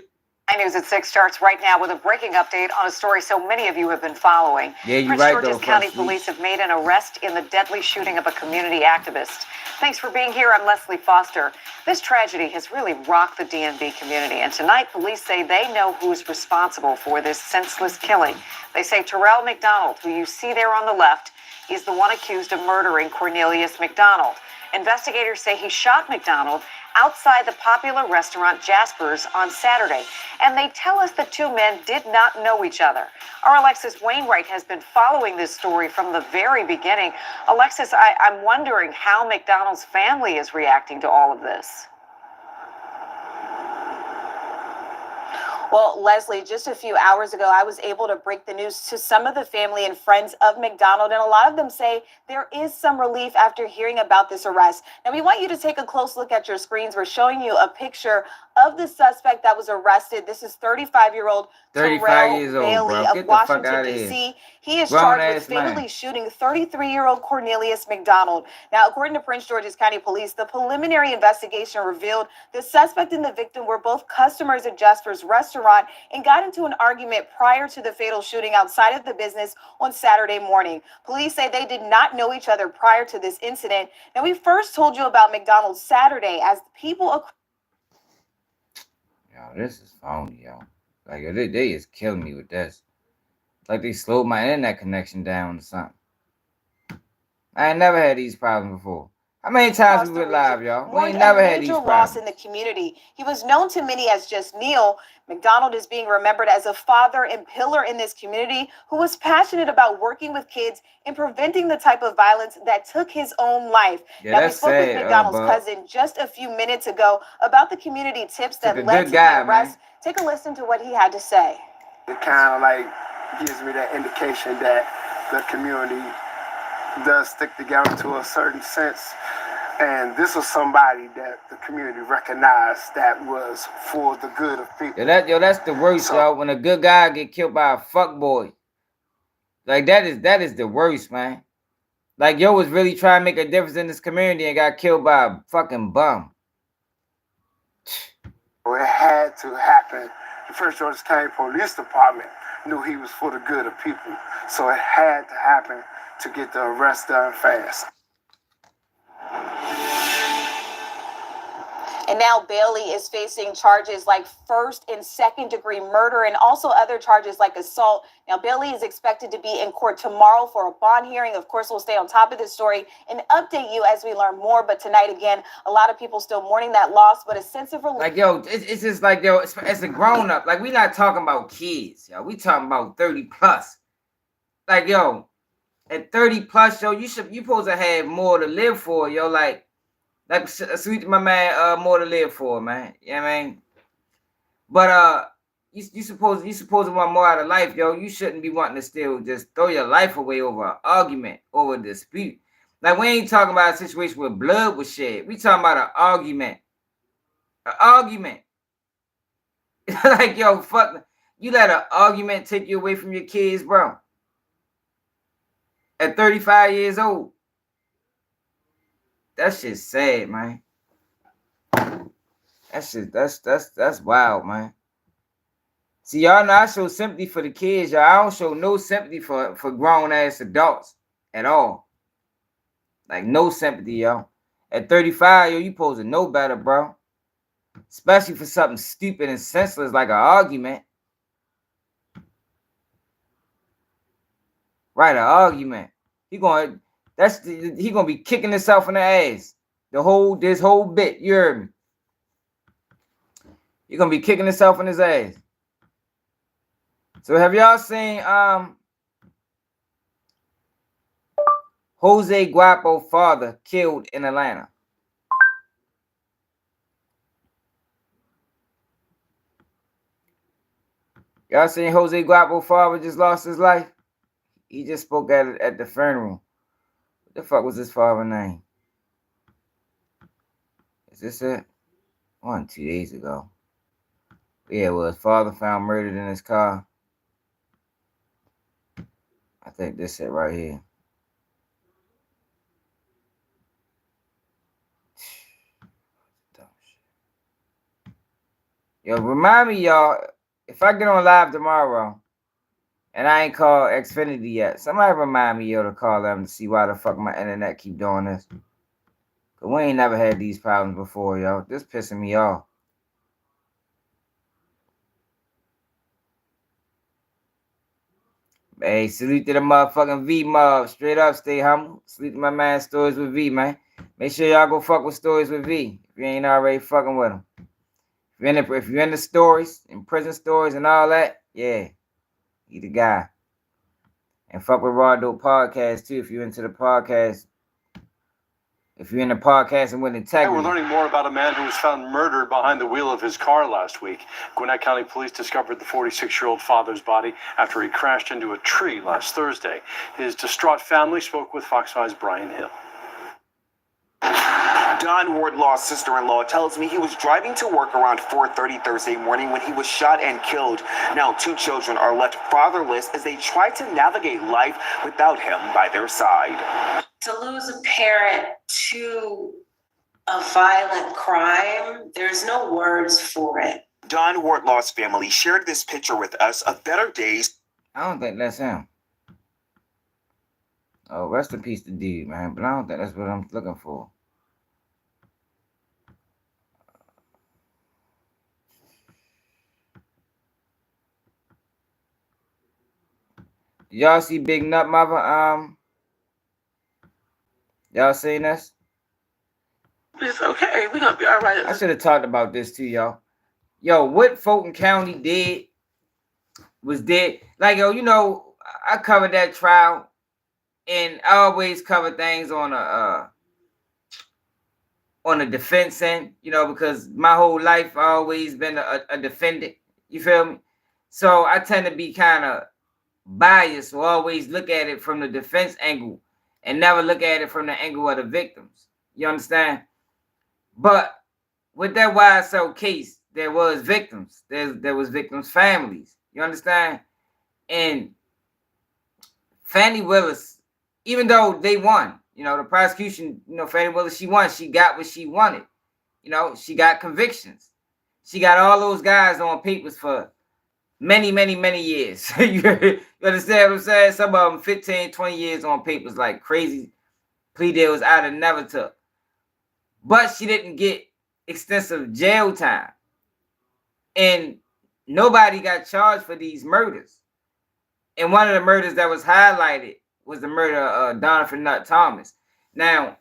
News at 6 starts right now with a breaking update on a story so many of you have been following. Yeah, you're Prince right, George's though, County folks. police have made an arrest in the deadly shooting of a community activist. Thanks for being here. I'm Leslie Foster. This tragedy has really rocked the DMV community, and tonight police say they know who's responsible for this senseless killing. They say Terrell McDonald, who you see there on the left, is the one accused of murdering Cornelius McDonald. Investigators say he shot McDonald outside the popular restaurant Jasper's on Saturday, and they tell us the two men did not know each other. Our Alexis Wainwright has been following this story from the very beginning. Alexis, I'm wondering how McDonald's family is reacting to all of this. Well, Leslie, just a few hours ago, I was able to break the news to some of the family and friends of McDonald, and a lot of them say there is some relief after hearing about this arrest. Now, we want you to take a close look at your screens. We're showing you a picture of the suspect that was arrested. This is 35-year-old 35 years old, Bailey bro. of Get the fuck Washington, out of here. D.C. He is Grown charged with ass man. fatally shooting 33-year-old Cornelius McDonald. Now, according to Prince George's County Police, the preliminary investigation revealed the suspect and the victim were both customers at Jasper's restaurant and got into an argument prior to the fatal shooting outside of the business on Saturday morning. Police say they did not know each other prior to this incident. Now, we first told you about McDonald's Saturday as people... Yo, this is phony, yo. Like, yo, they is killing me with this. Like, they slowed my internet connection down or something. I ain't never had these problems before. How many times we were live, y'all? We ain't never had these loss problems. in the community. He was known to many as just Neil. McDonald is being remembered as a father and pillar in this community who was passionate about working with kids and preventing the type of violence that took his own life. Yeah, now, we that's spoke with sad, McDonald's Bob. cousin just a few minutes ago about the community tips that led to the arrest. Take a listen to what he had to say. It kind of like gives me that indication that the community does stick together to a certain sense. And this was somebody that the community recognized that was for the good of people. Yo, that's the worst, yo. When a good guy get killed by a fuckboy. Like, that is the worst, man. Like, yo was really trying to make a difference in this community and got killed by a fucking bum. It had to happen. The Prince George's County Police Department knew he was for the good of people. So it had to happen to get the arrest done fast. And now Bailey is facing charges like first and second degree murder and also other charges like assault. Now, Bailey is expected to be in court tomorrow for a bond hearing. Of course, we'll stay on top of this story and update you as we learn more. But tonight, again, a lot of people still mourning that loss, but a sense of relief. Like, yo, it's just like, yo, it's a grown up. Like, we not talking about kids, yo. We talking about 30 plus. Like, yo, at 30 plus, yo, you supposed to have more to live for, yo. Like sweet to my man, more to live for, man. You know what I mean? But you supposed to want more out of life, yo. You shouldn't be wanting to still just throw your life away over an argument, over a dispute. Like, we ain't talking about a situation where blood was shed. We talking about an argument. An argument. Like, yo, fuck, you let an argument take you away from your kids, bro. At 35 years old. That shit's sad, man. That's wild, man. See, y'all know I show sympathy for the kids, y'all. I don't show no sympathy for grown ass adults at all. Like, no sympathy, yo. At 35, yo, you supposed to know better, bro. Especially for something stupid and senseless like an argument. Right, an argument. He gonna be kicking himself in the ass. This whole bit, you heard me. He gonna be kicking himself in his ass. So have y'all seen Jose Guapo father killed in Atlanta? Y'all seen Jose Guapo father just lost his life? He just spoke at the funeral. What the fuck was his father's name? Is this it? 2 days ago. Yeah, well, his father found murdered in his car. I think this it right here. Dumb shit. Yo, remind me, y'all, if I get on live tomorrow and I ain't called Xfinity yet, somebody remind me, yo, to call them to see why the fuck my internet keep doing this. Cause we ain't never had these problems before, yo. This pissing me off. Hey, salute to the motherfucking V mob. Straight up, stay humble. Salute to my man Stories with V, man. Make sure y'all go fuck with Stories with V if you ain't already fucking with him. If you're in the stories, in prison stories and all that, yeah, he the guy. And fuck with Raw Dope Podcast too if you're into the podcast. If you're in the podcast and with integrity. We're learning more about a man who was found murdered behind the wheel of his car last week. Gwinnett County Police discovered the 46-year-old father's body after he crashed into a tree last Thursday. His distraught family spoke with Fox 5's Brian Hill. Don Wardlaw's sister-in-law tells me he was driving to work around 4:30 Thursday morning when he was shot and killed. Now 2 children are left fatherless as they try to navigate life without him by their side. To lose a parent to a violent crime, there's no words for it. Don Wardlaw's family shared this picture with us of better days. I don't think that's him. Oh, rest in peace to dude, man. But I don't think that's what I'm looking for. Did y'all see Big Nut Mother? Y'all seen this? It's okay. We're gonna be all right. I should have talked about this too, y'all. Yo, what Fulton County did was dead. Like, yo, you know, I covered that trial, and I always cover things on a defense end, you know, because my whole life I always been a defendant. You feel me? So I tend to be kind of biased, so always look at it from the defense angle and never look at it from the angle of the victims. You understand? But with that YSL case, there was victims. There was victims' families. You understand? And Fannie Willis, even though they won, you know, the prosecution, you know, Fannie Willis, she won. She got what she wanted. You know, she got convictions. She got all those guys on papers for many, many, many years. You understand what I'm saying? Some of them 15, 20 years on papers, like crazy plea deals I'd have never took. But she didn't get extensive jail time. And nobody got charged for these murders. And one of the murders that was highlighted was the murder of Donovan Nutt Thomas. Now,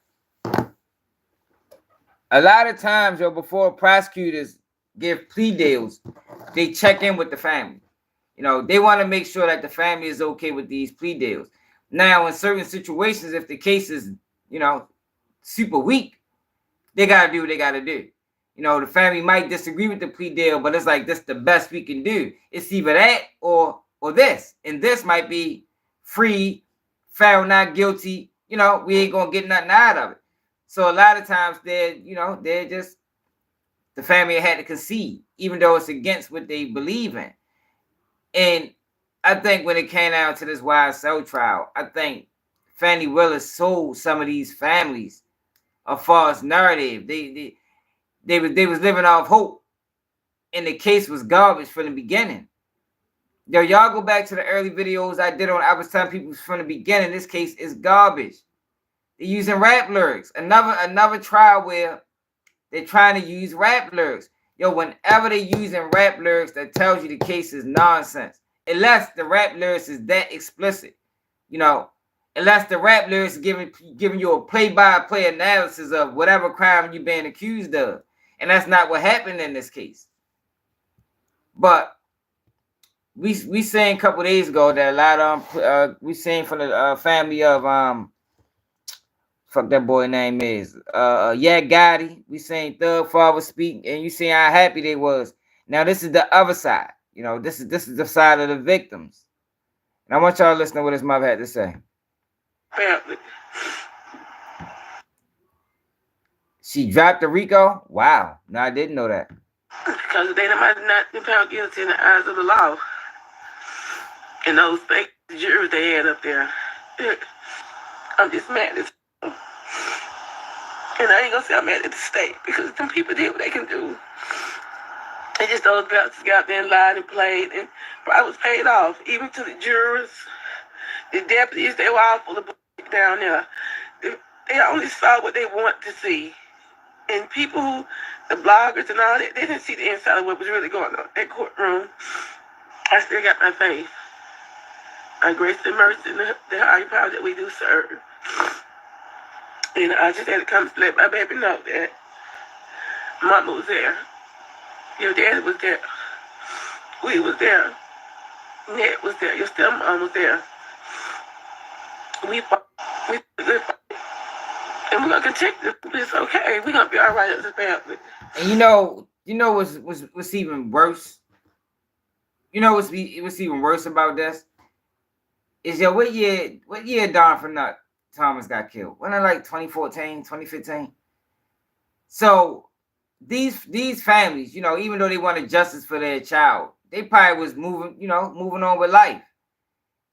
a lot of times, yo, before prosecutors give plea deals, they check in with the family. You know, they want to make sure that the family is okay with these plea deals. Now, in certain situations, if the case is, you know, super weak, they got to do what they got to do. You know, the family might disagree with the plea deal, but it's like, this is the best we can do. It's either that or this. And this might be free, found not guilty. You know, we ain't going to get nothing out of it. So a lot of times they're just, the family had to concede, even though it's against what they believe in. And I think when it came down to this YSL trial, I think Fannie Willis sold some of these families a false narrative. They was living off hope, and the case was garbage from the beginning. Yo, y'all go back to the early videos I did on. I was telling people from the beginning, this case is garbage. They're using rap lyrics. Another trial where they're trying to use rap lyrics. Yo, whenever they're using rap lyrics, that tells you the case is nonsense. Unless the rap lyrics is that explicit, you know. Unless the rap lyrics is giving you a play-by-play analysis of whatever crime you're being accused of. And that's not what happened in this case. But we seen a couple days ago that a lot of we seen from the family of fuck that boy name is yeah, Gotti. We seen Thug Father speak, and you see how happy they was. Now this is the other side. You know, this is the side of the victims. And I want y'all to listen to what his mother had to say. Family. She dropped the Rico? Wow. No, I didn't know that. Because they might not been found guilty in the eyes of the law. And those fake jurors they had up there. I'm just mad at them. And I ain't gonna say I'm mad at the state, because some people did what they can do. And just those bastards got there and lied and played, and I was paid off. Even to the jurors, the deputies, they were all full of bullshit down there. They only saw what they want to see. And people who, the bloggers and all that, they didn't see the inside of what was really going on in that courtroom. I still got my faith. My grace and mercy and the higher power that we do serve. You know, I just had to come to let my baby know that Mama was there. Your daddy was there. We was there. Ned was there. Your stepmom was there. We fought. We good fight. And we're gonna continue this. It's okay. We're gonna be all right as a family. And you know what's even worse? You know what's even worse about this? Is what year Don from Nut Thomas got killed? Wasn't it like 2014, 2015? So these families, you know, even though they wanted justice for their child, they probably was moving on with life.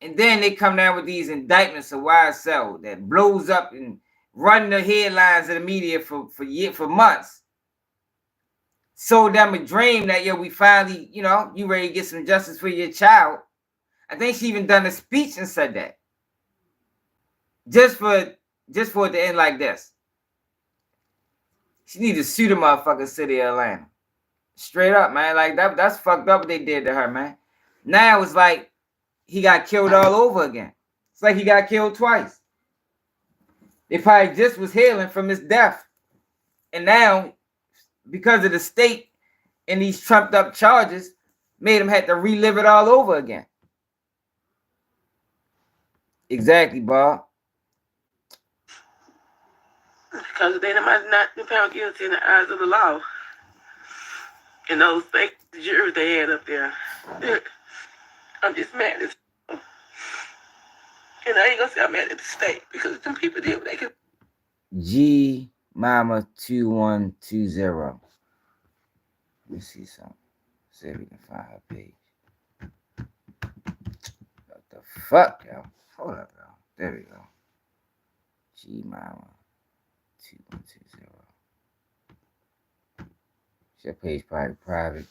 And then they come down with these indictments of YSL that blows up and run the headlines of the media for months. Sold them a dream that we finally, you ready to get some justice for your child. I think she even done a speech and said that. Just for it to end like this. She need to sue the motherfucking city of Atlanta. Straight up, man. Like that's fucked up what they did to her, man. Now it's like he got killed all over again. It's like he got killed twice. They probably just was healing from his death. And now, because of the state and these trumped up charges, made him have to relive it all over again. Exactly, Bob. Because they might not be found guilty in the eyes of the law. And those fake jurors they had up there. I'm just mad as and I ain't gonna say I'm mad at the state because some people did what they could. G Mama 2120. Let me see something. See if we can find her page. What the fuck, yo? Hold up, yo. There we go. G Mama 2120. Your page probably private.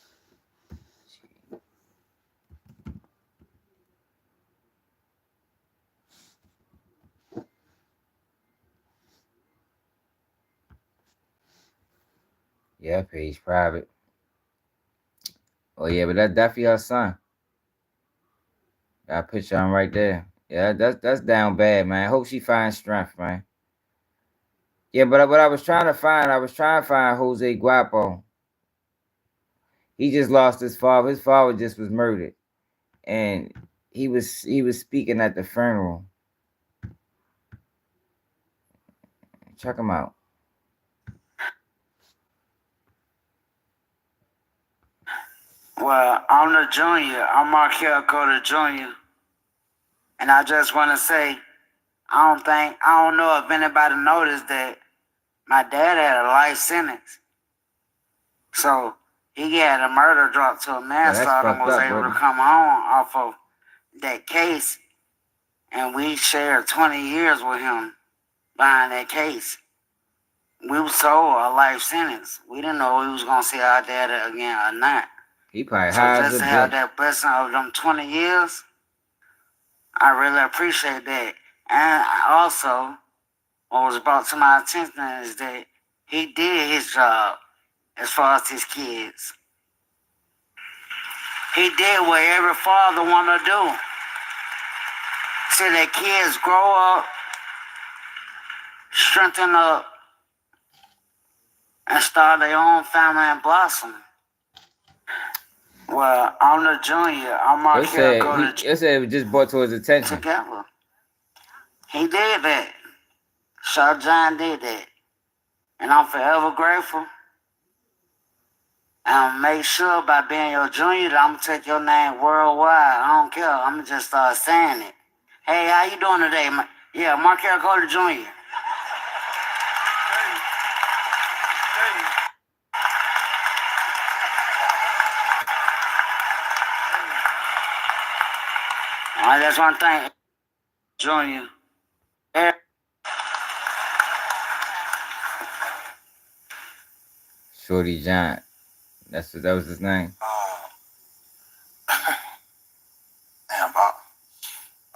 Yeah, page private. Oh yeah, but that's definitely her son. Got a picture on right there. Yeah, that's down bad, man. I hope she finds strength, man. Yeah, but what I was trying to find Jose Guapo. He just lost his father. His father just was murdered, and he was speaking at the funeral. Check him out. Well, I'm the junior. I'm Markel Carter Jr. And I just want to say, I don't know if anybody noticed that my dad had a life sentence. So he had a murder drop to a manslaughter and was able to come home off of that case. And we shared 20 years with him behind that case. We were sold a life sentence. We didn't know we was going to see our dad again or not. He probably so just to have that blessing of them 20 years, I really appreciate that. And also, what was brought to my attention is that he did his job as far as his kids. He did what every father want to do. See their kids grow up, strengthen up, and start their own family and blossom. Well, I'm the junior. I'm Markel. It said it was just brought to his attention. Together. He did that. Shot John did that. And I'm forever grateful. And make sure by being your junior that I'm going to take your name worldwide. I don't care. I'm going to just start saying it. Hey, how you doing today? Yeah, Markel Carter Jr. I just want to thank Junior. Shorty John. That was his name. Damn, Bob.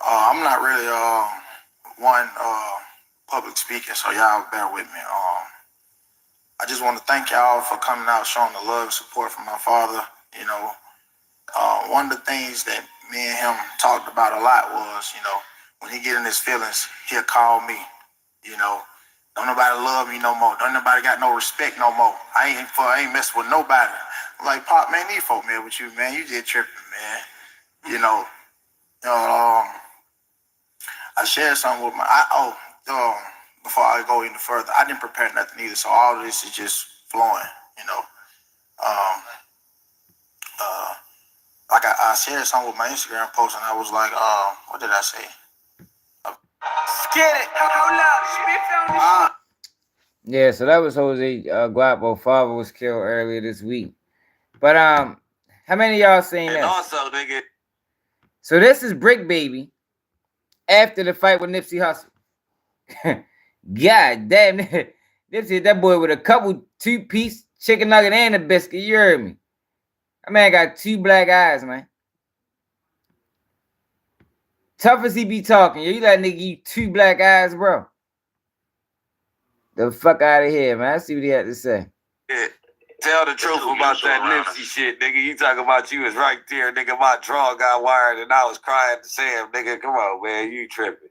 I'm not really one public speaker, so y'all bear with me. I just want to thank y'all for coming out, showing the love and support from my father. You know, one of the things that me and him talked about a lot was, you know, when he get in his feelings, he'll call me, you know, Don't nobody love me no more. Don't nobody got no respect no more. I ain't messing with nobody. I'm like, Pop, man, these folk, man, with you, man. You just tripping, man. You know, I shared something with before I go any further, I didn't prepare nothing either, so all of this is just flowing, you know. Like I shared something with my Instagram post, and I was like, what did I say? Get it. Hold up. Yeah, so that was Jose Guapo. Father was killed earlier this week. But how many of y'all seen this? And also, nigga. So this is Bricc Baby after the fight with Nipsey Hussle. God damn, Nipsey hit that boy with a couple 2-piece chicken nugget and a biscuit. You heard me? That man got 2 black eyes, man. Tough as he be talking, you let nigga you 2 black eyes, bro. The fuck out of here, man. I see what he had to say. Yeah. Tell the truth about that Nipsey shit, nigga. You talking about you was right there, nigga. My draw got wired and I was crying to Sam, nigga. Come on, man. You tripping.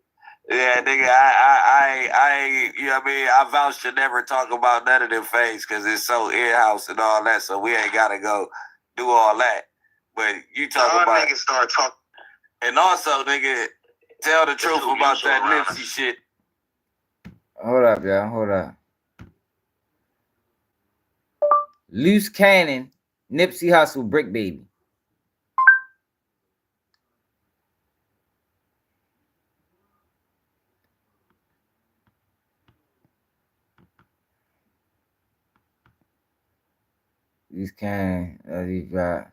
Yeah, nigga, I you know what I mean? I vouch to never talk about none of them things because it's so in-house and all that, so we ain't gotta go do all that. But you talking about niggas start talking. And also, nigga, tell the truth about that Nipsey shit. Hold up, y'all. Hold up. Loose cannon, Nipsey Hussle, Bricc Baby. Loose cannon, these guys.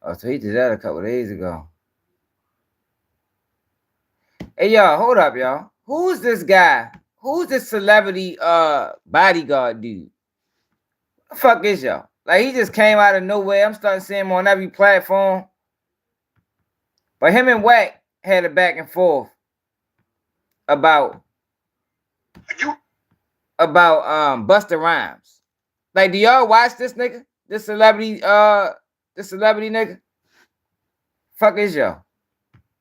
Oh, so he did that a couple days ago. Hey, y'all, hold up, y'all. Who's this guy? Who's this celebrity bodyguard dude? What the fuck is y'all? Like, he just came out of nowhere. I'm starting to see him on every platform. But him and Wack had a back and forth about Busta Rhymes. Like, do y'all watch this nigga? This celebrity nigga? Fuck is y'all?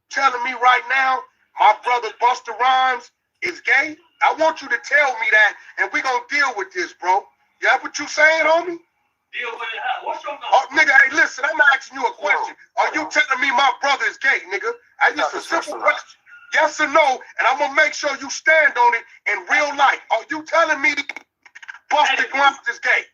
Telling me right now, my brother Busta Rhymes is gay? I want you to tell me that, and we gonna deal with this, bro. You have what you saying, homie? Deal with it how? What's your number? Oh, nigga, hey, listen, I'm asking you a question. Are you telling me my brother is gay, nigga? That's just a simple question. Yes or no, and I'm gonna make sure you stand on it in real life. Are you telling me Busta Rhymes is gay?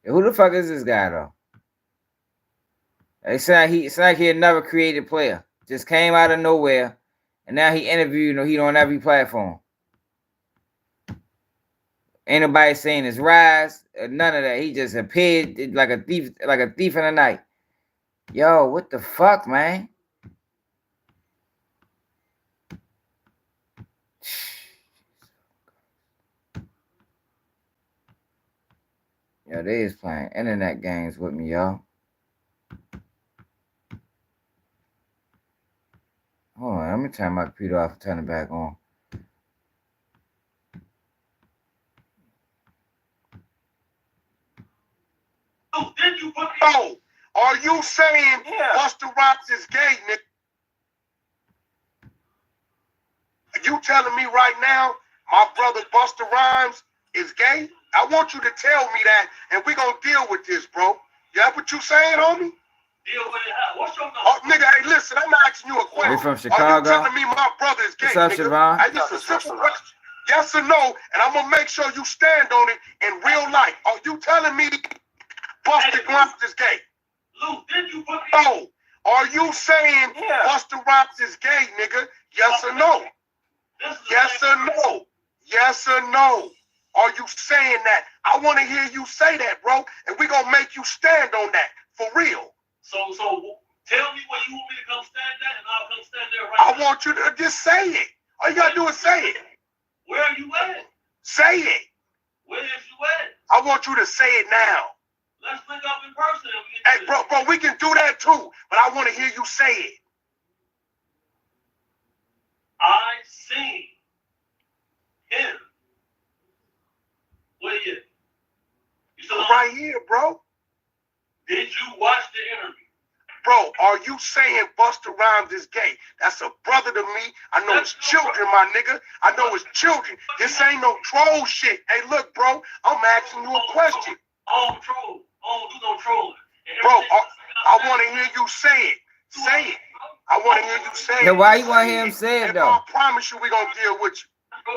Who the fuck is this guy though? It's like he another creative player. Just came out of nowhere, and now he interviewed. He on every platform. Ain't nobody saying his rise, none of that. He just appeared like a thief in the night. Yo, what the fuck, man? Yo, they is playing internet games with me, y'all. Hold on, let me turn my computer off and turn it back on. Oh, are you saying Busta Rhymes is gay, nigga? Are you telling me right now my brother Busta Rhymes is gay? I want you to tell me that, and we gonna deal with this, bro. You have what you saying, homie? Deal with it how? What's your number? Oh, nigga, hey, listen, I'm asking you a question. Are you from Chicago? Are you telling me my brother is gay, What's up, nigga? Siobhan? That's just a simple question. Yes or no, and I'm gonna make sure you stand on it in real life. Are you telling me Busta Rhymes is gay? Lou, did you put me? Oh, are you saying Busta Rhymes is gay, nigga? Yes or no? Yes or no? Yes or no? Are you saying that? I want to hear you say that, bro, and we gonna make you stand on that for real. So tell me where you want me to come stand at, and I'll come stand there right now. I want you to just say it. All you gotta do is say it. Where are you at? Say it. Where is you at? I want you to say it now. Let's link up in person. Hey, bro, we can do that too, but I want to hear you say it. I seen him. Where you? You still right here, bro. Did you watch the interview? Bro, are you saying Busta Rhymes is gay? That's a brother to me. I know his children, my nigga. I know his children. This ain't no troll shit. Hey, look, bro, I'm asking you a question. I don't troll. I don't do no trolling. Bro, I want to hear you say it. Say it. I want to hear you say it. Yeah, why you want to hear him say it, though? I promise you we're going to deal with you.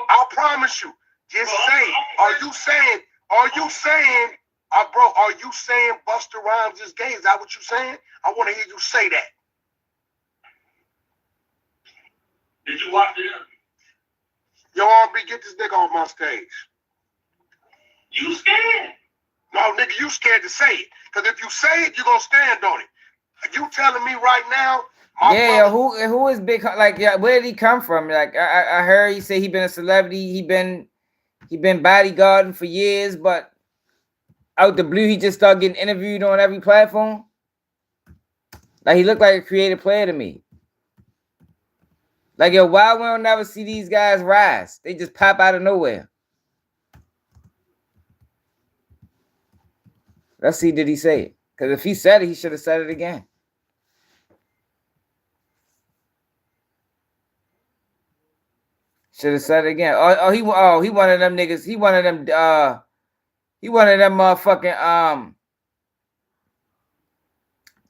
I promise you. Just say it. Are you saying, bro, are you saying Busta Rhymes is gay? Is that what you're saying? I want to hear you say that. Did you watch the interview? Yo, R&B, get this nigga off my stage. You scared? No, nigga, you scared to say it. Because if you say it, you're going to stand on it. You telling me right now, yeah, who is big? Like, yeah, where did he come from? Like, I heard he said he been a celebrity. He been bodyguarding for years, but out the blue, he just started getting interviewed on every platform. Like, he looked like a creative player to me. Like, yo, why we don't never see these guys rise? They just pop out of nowhere. Let's see, did he say it? Because if he said it, he should have said it again. Should have said it again. He one of them niggas. He one of them motherfucking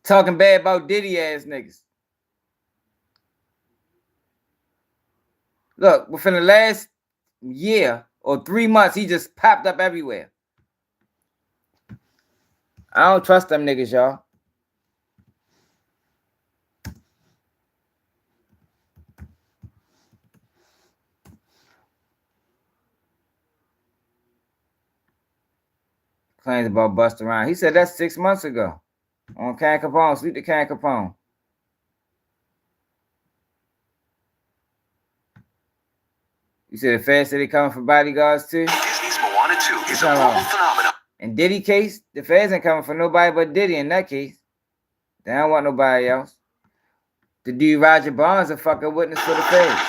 talking bad about Diddy ass niggas. Look, within the last year or 3 months, he just popped up everywhere. I don't trust them niggas, y'all. Claims about Busta Rhymes. He said that's 6 months ago. On Can Capone. Sleep to Can Capone. You said the feds said they coming for bodyguards too? Disney's Moana 2 is a global phenomenon. In Diddy case, the feds ain't coming for nobody but Diddy in that case. They don't want nobody else. The dude Roger Barnes a fucking witness for the feds.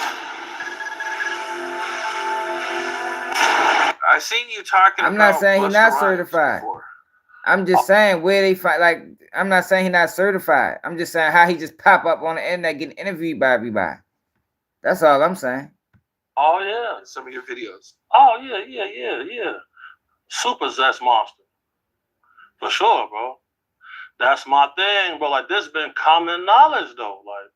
I seen you talking I'm about not saying he's not Busta certified. before. I'm just saying where they fight. Like, I'm not saying he's not certified. I'm just saying how he just pop up on the internet getting interviewed by everybody. That's all I'm saying. Oh, yeah. Some of your videos. Oh, yeah. Super zest monster. For sure, bro. That's my thing, bro. Like, this been common knowledge, though. Like,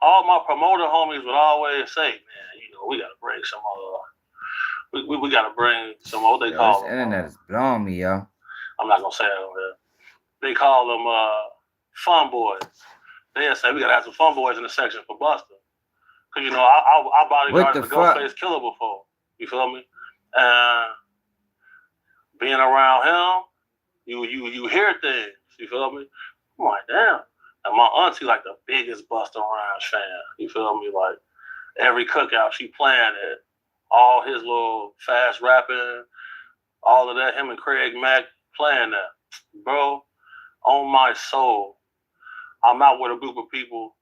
all my promoter homies would always say, man, you know, we got to bring some we got to bring some, what they call this them. internet is blowing me, yo. I'm not going to say it over here. They call them fun boys. They say we got to have some fun boys in the section for Busta. Because, you know, I bodyguarded the Ghostface Killer before. You feel me? And being around him, you hear things. You feel me? I'm like, damn. And my auntie, like, the biggest Busta Rhymes fan. You feel me? Like, every cookout, she playing it. All his little fast rapping, all of that. Him and Craig Mack playing that. Bro, on my soul, I'm out with a group of people.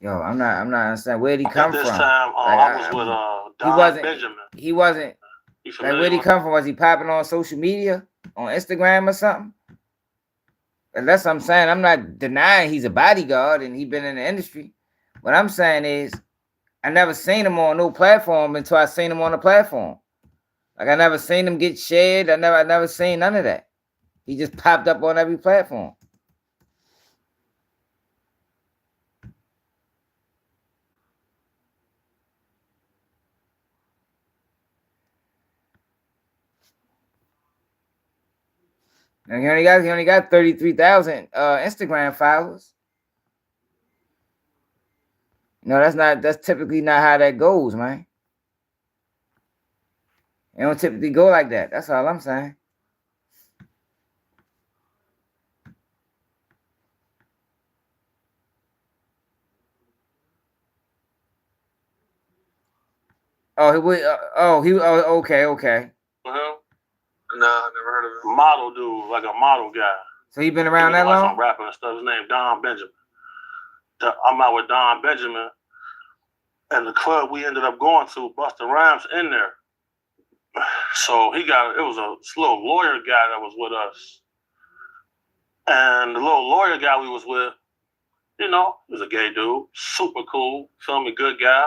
Yo, I'm not understanding where'd he come At this from. time, Like, I was with Don Benjamin. He wasn't. Like, where'd he come from? Was he popping on social media, on Instagram or something? And that's what I'm saying. I'm not denying he's a bodyguard and he been in the industry. What I'm saying is, I never seen him on no platform until I seen him on the platform. Like, I never seen him get shared. I never seen none of that. He just popped up on every platform. And he only got 33,000 Instagram followers. No, that's typically not how that goes, man. It don't typically go like that. That's all I'm saying. Okay. Uh-huh. No, I never heard of him. Model dude, like a model guy. So he been around that like long? Some rapping and stuff. His name Don Benjamin. I'm out with Don Benjamin, and the club we ended up going to, Busta Rhymes in there. So it was a little lawyer guy that was with us, And the little lawyer guy we was with, you know, he was a gay dude, super cool, feel me, good guy.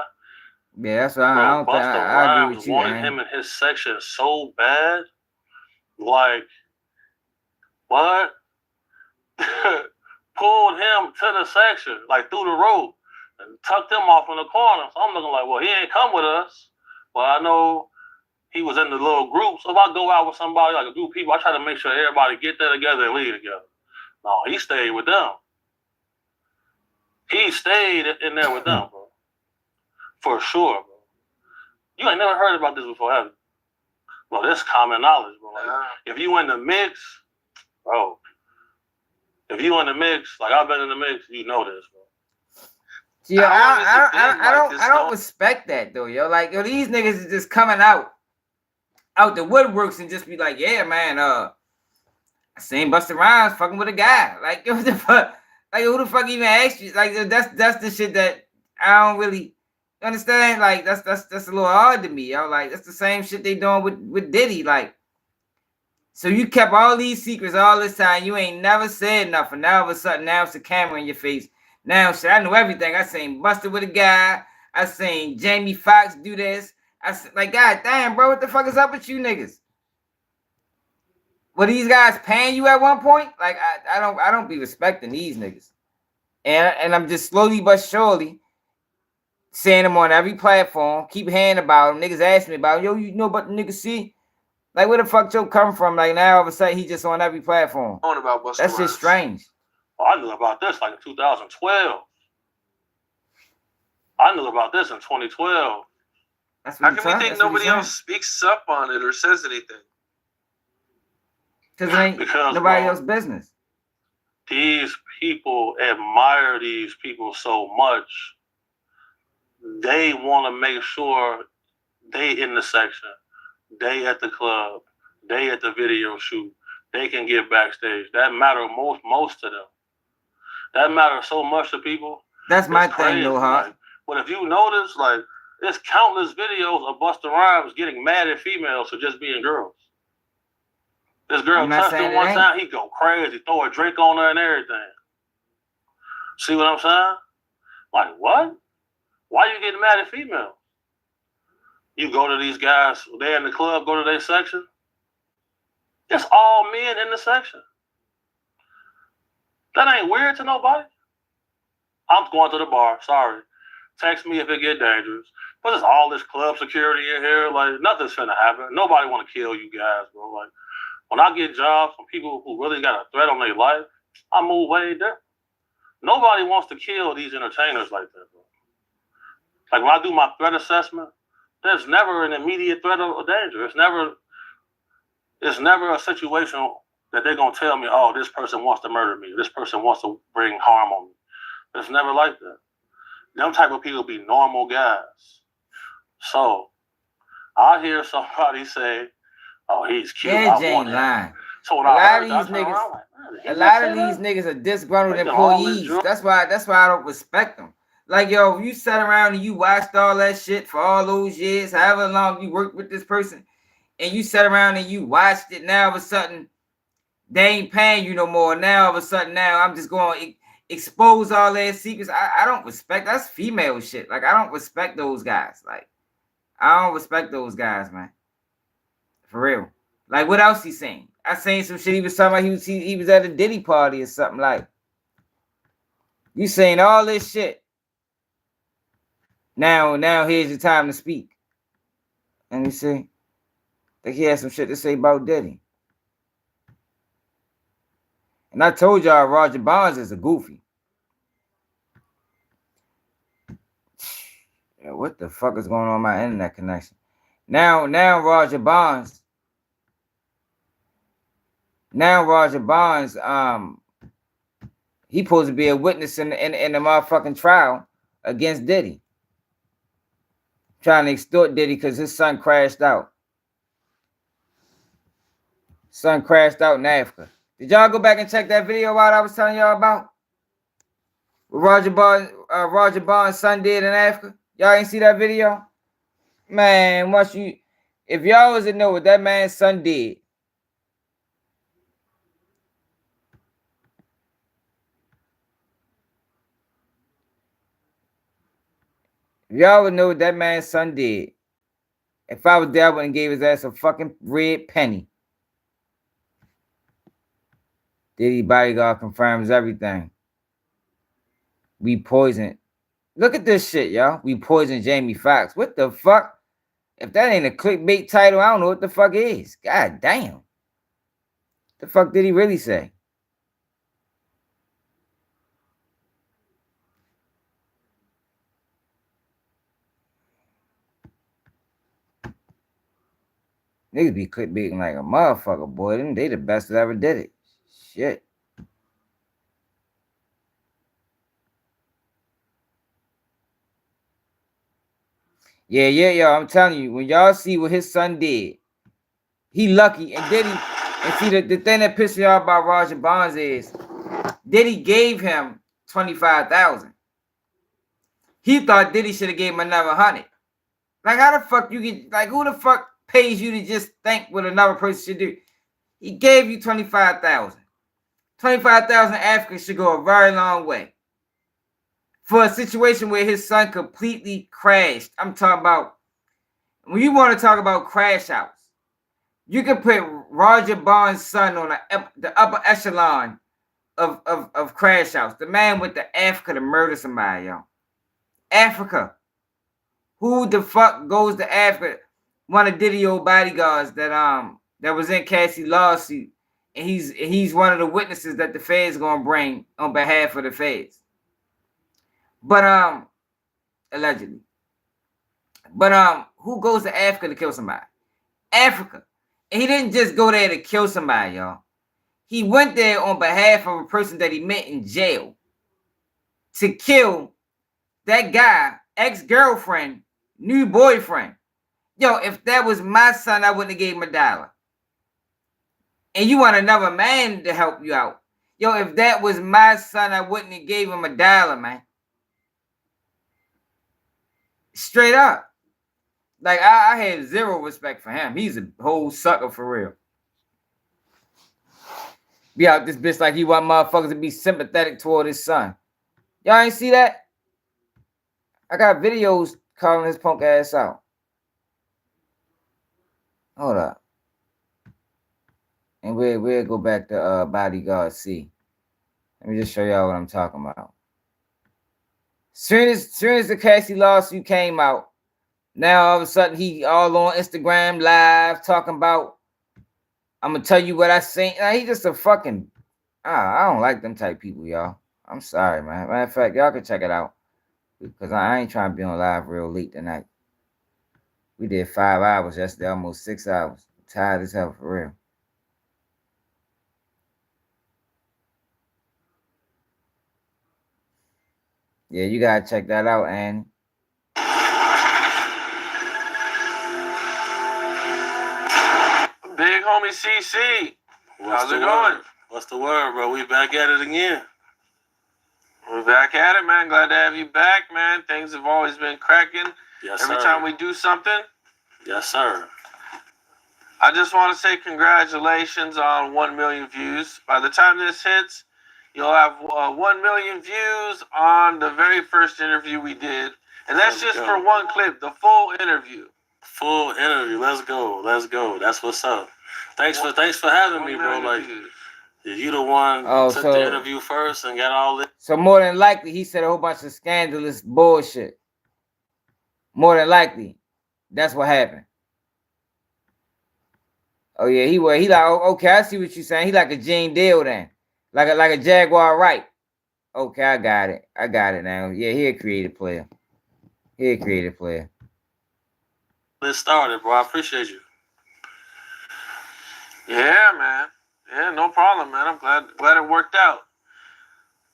Yeah, that's why I don't think I agree with you. Wanted him in his section so bad, like what? Pulled him to the section, like through the rope, and tucked him off in the corner. So I'm looking like, well, he ain't come with us. Well, I know he was in the little group. So if I go out with somebody, like a group of people, I try to make sure everybody get there together and leave together. No, he stayed with them. He stayed in there with them, bro. For sure, bro. You ain't never heard about this before, have you? Well, this common knowledge, bro. Like, if you in the mix, bro. If you in the mix, like I've been in the mix, you know this, bro. Yeah, I don't respect that though, yo. Like, yo, these niggas is just coming out the woodworks and just be like, yeah, man, I seen Busta Rhymes fucking with a guy. Like, what the fuck? Like, who the fuck even asked you? Like, that's the shit that I don't really understand. Like, that's a little hard to me, yo. Like, that's the same shit they doing with Diddy. Like, so you kept all these secrets all this time. You ain't never said nothing. Now all of a sudden, now it's a camera in your face. Now shit, I know everything. I seen Busta with a guy. I seen Jamie Foxx do this. Like, god damn, bro, what the fuck is up with you niggas? Were these guys paying you at one point? Like, I don't be respecting these niggas. And I'm just slowly but surely saying them on every platform. Keep hearing about them. Niggas ask me about them. Yo, you know about the nigga C? Like, where the fuck Joe come from? Like, now all of a sudden he just on every platform. That's just strange. Oh, I knew about this like in 2012. I knew about this in 2012. How can we think nobody else speaks up on it or says anything? Because it ain't nobody else's business. These people admire these people so much. They want to make sure they in the section, they at the club, they at the video shoot, they can get backstage. That matters most to them. That matters so much to people. That's my thing, though, huh? Like, but if you notice, like, there's countless videos of Busta Rhymes getting mad at females for just being girls. This girl touched him one time, he go crazy, throw a drink on her and everything. See what I'm saying? Like, what? Why you getting mad at females? You go to these guys, they're in the club, go to their section. It's all men in the section. That ain't weird to nobody. I'm going to the bar, sorry. Text me if it get dangerous. But there's all this club security in here. Like, nothing's finna happen. Nobody want to kill you guys, bro. Like, when I get jobs from people who really got a threat on their life, I move way different. Nobody wants to kill these entertainers like that, bro. Like, when I do my threat assessment, there's never an immediate threat of danger. It's never a situation that they're going to tell me, oh, this person wants to murder me. This person wants to bring harm on me. It's never like that. Them type of people be normal guys. So, I hear somebody say, oh, he's cute. Yeah, Jane lying. So a lot of these niggas are disgruntled employees. That's why I don't respect them. Like, yo, you sat around and you watched all that shit for all those years, however long you worked with this person, and you sat around and you watched it. Now all of a sudden, they ain't paying you no more. Now all of a sudden, now I'm just going to expose all their secrets. I don't respect. That's female shit. Like, I don't respect those guys. Like, I don't respect those guys, man. For real. Like, what else he saying? I seen some shit he was talking about. He was at a Diddy party or something. Like, you saying all this shit. Now here's your time to speak. And you see, like, he had some shit to say about Diddy. And I told y'all Roger Bonds is a goofy. Yeah, what the fuck is going on with my internet connection? Now Roger Bonds, he supposed to be a witness in the motherfucking trial against Diddy. Trying to extort Diddy because his son crashed out. Son crashed out in Africa. Did y'all go back and check that video out I was telling y'all about? What Roger Bonds' son did in Africa? Y'all ain't see that video? Man, if y'all wasn't know what that man's son did, Y'all would know what that man's son did. If I was there, I wouldn't gave his ass a fucking red penny. Diddy bodyguard confirms everything. We poisoned. Look at this shit, y'all. We poisoned Jamie Foxx. What the fuck? If that ain't a clickbait title, I don't know what the fuck is. God damn. The fuck did he really say? Niggas be clickbaiting like a motherfucker, boy. They the best that ever did it. Shit. Yeah, y'all. I'm telling you, when y'all see what his son did, he lucky. And Diddy, and see the thing that pissed me off about Roger Bonds is Diddy gave him $25,000. He thought Diddy should have gave him another 100. Like, how the fuck you get, like, who the fuck pays you to just think what another person should do? He gave you $25,000. $25,000 Africa should go a very long way. For a situation where his son completely crashed. I'm talking about, when you want to talk about crash outs, you can put Roger Bonds' son on the upper echelon of crash outs. The man went to Africa to murder somebody, y'all. Africa. Who the fuck goes to Africa? One of Diddy old bodyguards that was in Cassie lawsuit, and he's one of the witnesses that the feds gonna bring on behalf of the feds. But allegedly. But who goes to Africa to kill somebody? Africa. And he didn't just go there to kill somebody, y'all. He went there on behalf of a person that he met in jail to kill that guy, ex-girlfriend, new boyfriend. Yo, if that was my son, I wouldn't have gave him $1. And you want another man to help you out. Yo, if that was my son, I wouldn't have gave him $1, man. Straight up. Like, I have zero respect for him. He's a whole sucker for real. Be out this bitch like he want motherfuckers to be sympathetic toward his son. Y'all ain't see that? I got videos calling his punk ass out. Hold up. And we'll go back to Bodyguard C. Let me just show y'all what I'm talking about. Soon as the Cassie lawsuit came out, now all of a sudden he all on Instagram live talking about, I'm gonna tell you what I seen. Now, he just a fucking, I don't like them type people, y'all. I'm sorry, man. Matter of fact, y'all can check it out. Because I ain't trying to be on live real late tonight. We did 5 hours yesterday, almost 6 hours. I'm tired as hell, for real. Yeah, you gotta check that out, Annie. Big homie CC. How's it going? What's the word, bro? We back at it again. We're back at it, man. Glad to have you back, man. Things have always been cracking. Yes, Every time we do something. Yes, sir. I just want to say congratulations on 1 million views. By the time this hits, you'll have 1 million views on the very first interview we did. And that's just for one clip, the full interview. Full interview. Let's go. Let's go. That's what's up. Thanks for having me, bro. Like, you the one took the interview first and got all this. So more than likely, he said a whole bunch of scandalous bullshit. More than likely, that's what happened. Oh yeah, he like, okay, I see what you're saying. He like a Gene Deal then, like a Jaguar Wright. Okay, I got it now. Yeah, he a creative player. Let's start it, bro. I appreciate you. Yeah, man. Yeah, no problem, man. I'm glad it worked out.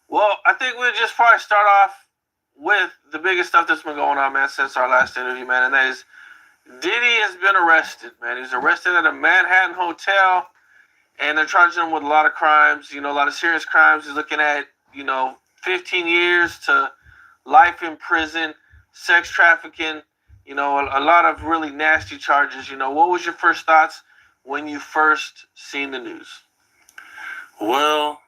Well, I think we'll just probably start off with the biggest stuff that's been going on, man, since our last interview, man, and that is Diddy has been arrested, man. He's arrested at a Manhattan hotel, and they're charging him with a lot of crimes, a lot of serious crimes. He's looking at, 15 years to life in prison, sex trafficking, a lot of really nasty charges. What was your first thoughts when you first seen the news? Well,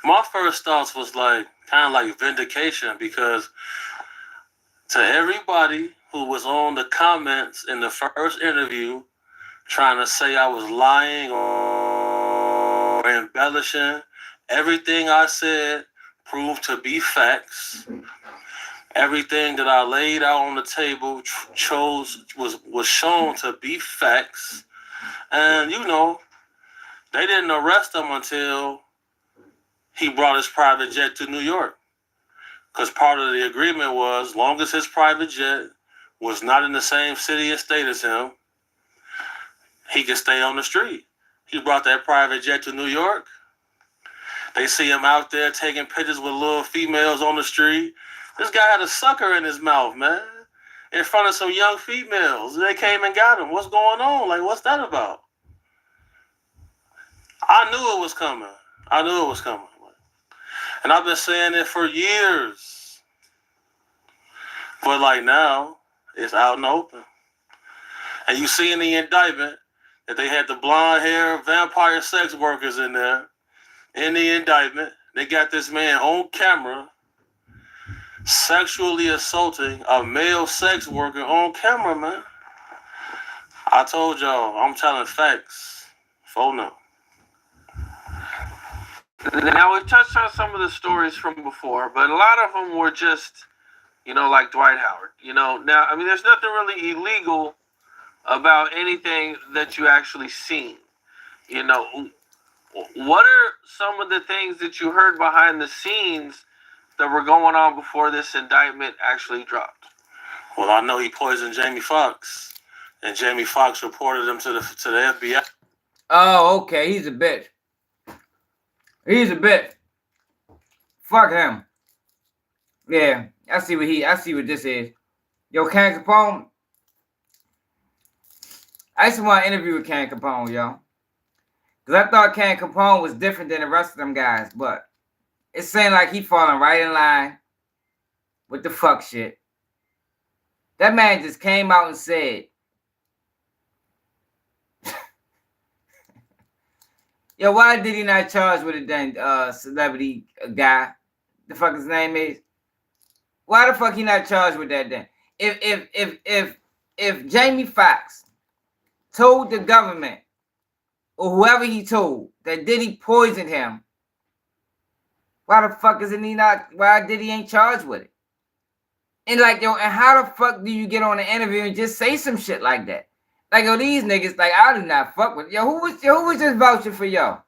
my first thoughts was kind of like vindication, because to everybody who was on the comments in the first interview trying to say I was lying or embellishing. Everything I said proved to be facts. Everything that I laid out on the table was shown to be facts. And, you know, they didn't arrest him until he brought his private jet to New York. Because part of the agreement was, long as his private jet was not in the same city and state as him, he could stay on the street. He brought that private jet to New York. They see him out there taking pictures with little females on the street. This guy had a sucker in his mouth, man, in front of some young females. They came and got him. What's going on? Like, what's that about? I knew it was coming. I knew it was coming. And I've been saying it for years. But like now, it's out in the open. And you see in the indictment that they had the blonde hair vampire sex workers in there. In the indictment, they got this man on camera sexually assaulting a male sex worker on camera, man. I told y'all, I'm telling facts. Phone up. Now, we've touched on some of the stories from before, but a lot of them were just, you know, like Dwight Howard. You know, now, I mean, there's nothing really illegal about anything that you actually seen. You know, what are some of the things that you heard behind the scenes that were going on before this indictment actually dropped? Well, I know he poisoned Jamie Foxx, and Jamie Foxx reported him to the FBI. Oh, okay, he's a bitch. He's a bitch. Fuck him. Yeah, I see what this is. Yo, Can Capone. I just want to interview with Can Capone, yo. Because I thought Can Capone was different than the rest of them guys, but it seemed like he falling right in line with the fuck shit. That man just came out and said, yo, why did he not charge with a dang celebrity guy? The fuck his name is? Why the fuck he not charged with that then? If Jamie Foxx told the government or whoever he told that Diddy poisoned him, why the fuck isn't he not? Why Diddy ain't charged with it? And like, yo, and how the fuck do you get on an interview and just say some shit like that? Like, yo, these niggas, like, I do not fuck with yo. Who was just vouching for yo?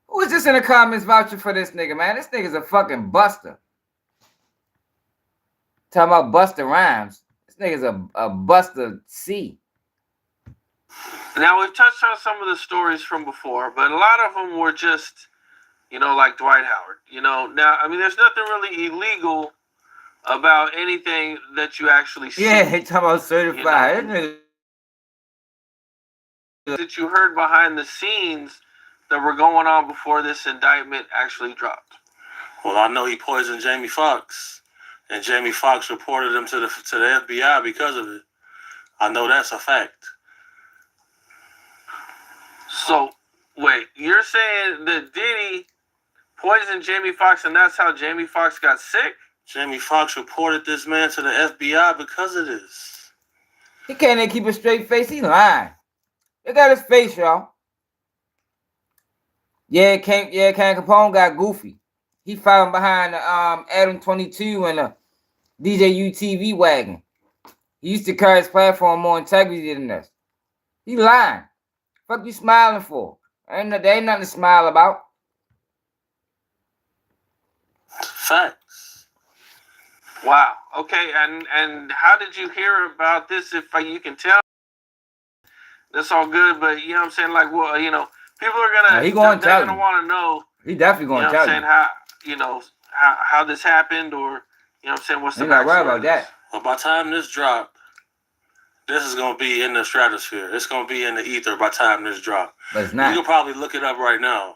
Who was just in the comments vouching for this nigga, man? This nigga's a fucking buster. Talking about Buster Rhymes. This nigga's a Buster C. Now, we've touched on some of the stories from before, but a lot of them were just, you know, like Dwight Howard. You know, now, I mean, there's nothing really illegal about anything that you actually see. Yeah, he talking about certified. You know, that you heard behind the scenes that were going on before this indictment actually dropped. Well, I know he poisoned Jamie Foxx, and Jamie Foxx reported him to the FBI because of it. I know that's a fact. So, wait, you're saying that Diddy poisoned Jamie Foxx and that's how Jamie Foxx got sick? Jamie Foxx reported this man to the FBI because of this. He can't even keep a straight face. He lying. Look at his face, y'all. Yeah, Can Capone got goofy. He following behind the Adam 22 and the DJ UTV wagon. He used to carry his platform more integrity than this. He lying. Fuck you smiling for? There ain't nothing to smile about. Facts. Wow. Okay. And how did you hear about this? If you can tell, that's all good. But you know what I'm saying? Like, well, you know, people are gonna He gonna tell they're gonna want to know. He definitely gonna tell you. How this happened, or you know what I'm saying? What's the not worry about that? Well, by the time this drop, this is gonna be in the stratosphere. It's gonna be in the ether by the time this drop. But it's not. You can probably look it up right now.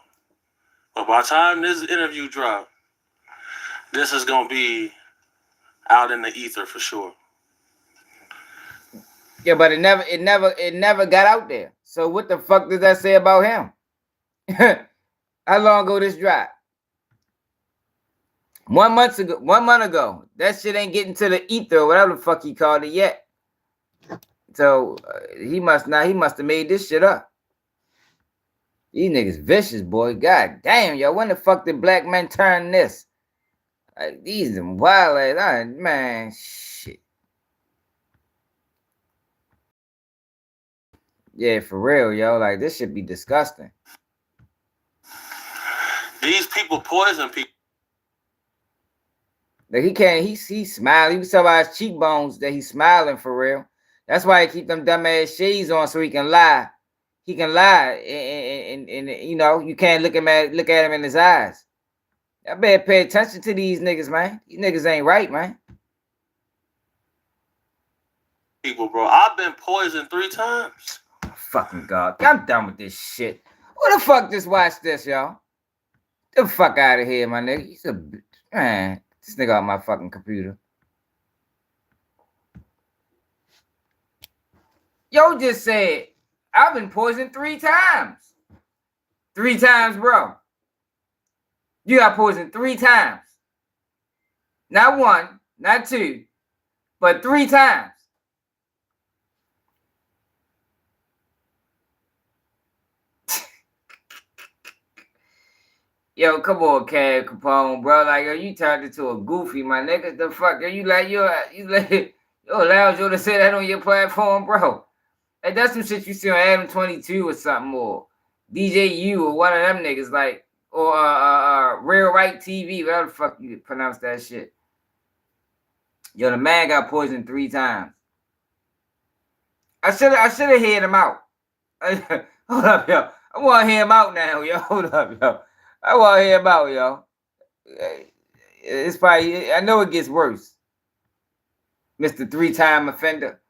But by the time this interview drop, this is gonna be out in the ether for sure. Yeah, but it never got out there. So what the fuck does that say about him? How long ago this dropped? 1 month ago. That shit ain't getting to the ether or whatever the fuck he called it yet. So he must have made this shit up. These niggas vicious, boy. God damn, yo. When the fuck did black men turn this? Like, these them wild ass, man, shit. Yeah, for real, yo. Like, this should be disgusting. These people poison people. Like, he can't, he's smiling. He was talking about his cheekbones that he's smiling for real. That's why he keep them dumb ass shades on so he can lie. He can lie, and you know, you can't look at him in his eyes. I better pay attention to these niggas, man. These niggas ain't right, man. People, bro. I've been poisoned 3 times. Oh, fucking God. I'm done with this shit. Who the fuck just watched this, y'all? Get the fuck out of here, my nigga. He's a bitch. Man, this nigga on my fucking computer. Yo just said, I've been poisoned 3 times. 3 times, bro. You got poisoned 3 times. Not 1, not 2, but 3 times. Yo, come on, Cab Capone, bro. Like, yo, you turned into a goofy, my nigga. The fuck? Are you like, you allowed you to say that on your platform, bro? Hey, that's some shit you see on Adam 22 or something, or DJU or one of them niggas, like, or Real Right TV, whatever the fuck you pronounce that shit. Yo, the man got poisoned 3 times. I should have heard him out. Hold up, yo. I want to hear him out now, yo. Hold up, yo. I want to hear him out, yo. It's probably, I know it gets worse. Mr. 3-time offender.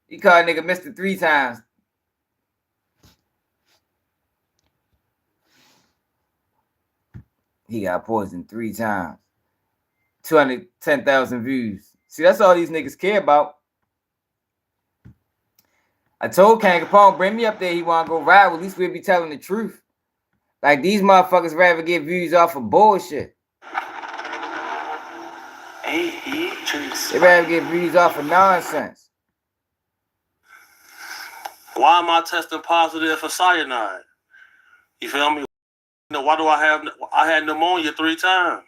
You call a nigga Mr. 3 times. He got poisoned 3 times. 210,000 views. See, that's all these niggas care about. I told King Capone, bring me up there. He want to go viral. At least we'll be telling the truth. Like, these motherfuckers rather get views off of bullshit. They rather get views off of nonsense. Why am I testing positive for cyanide? You feel me? You know, why do I had pneumonia 3 times.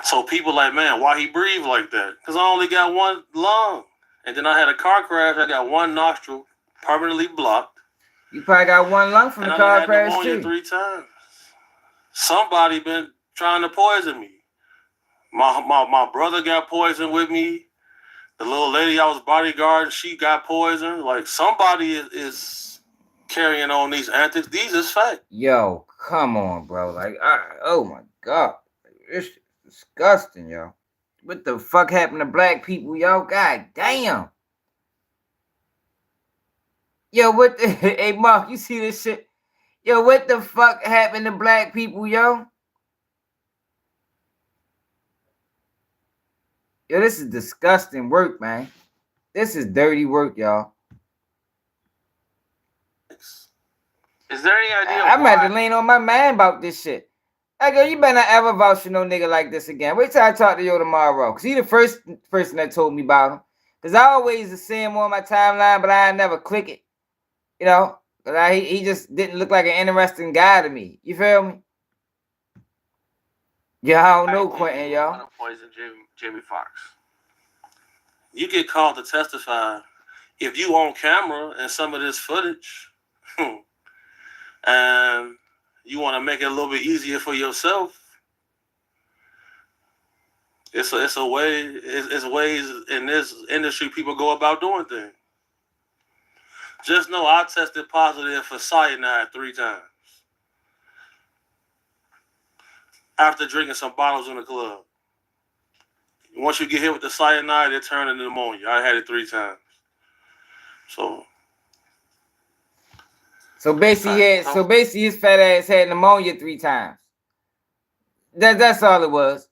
So people like, man, why he breathe like that? Because I only got 1 lung. And then I had a car crash. I got 1 nostril permanently blocked. You probably got 1 lung from the car crash too. Pneumonia 3 times. Somebody been trying to poison me. My brother got poisoned with me. The little lady I was bodyguarding, she got poisoned. Like, somebody is carrying on these antics. These is fake. Yo, come on, bro. Like, oh my God. It's disgusting, yo. What the fuck happened to black people, yo? God damn. Yo, what the... Hey, Mark, you see this shit? Yo, what the fuck happened to black people, yo? Yo, this is disgusting work, man. This is dirty work, y'all. Is there any idea I'm about to lean on my man about this shit. Like, yo, you better not ever vouch for no nigga like this again. Wait till I talk to you tomorrow. Because he the first person that told me about him. Because I always see him on my timeline, but I never click it. You know? Because he just didn't look like an interesting guy to me. You feel me? Yeah, I don't know, Quentin, y'all. Poison Jimmy Fox. You get called to testify if you on camera and some of this footage, and you want to make it a little bit easier for yourself. It's ways in this industry people go about doing things. Just know I tested positive for cyanide 3 times. After drinking some bottles in the club. Once you get hit with the cyanide, it turns into pneumonia. I had it 3 times. So basically his fat ass had pneumonia 3 times. That's all it was.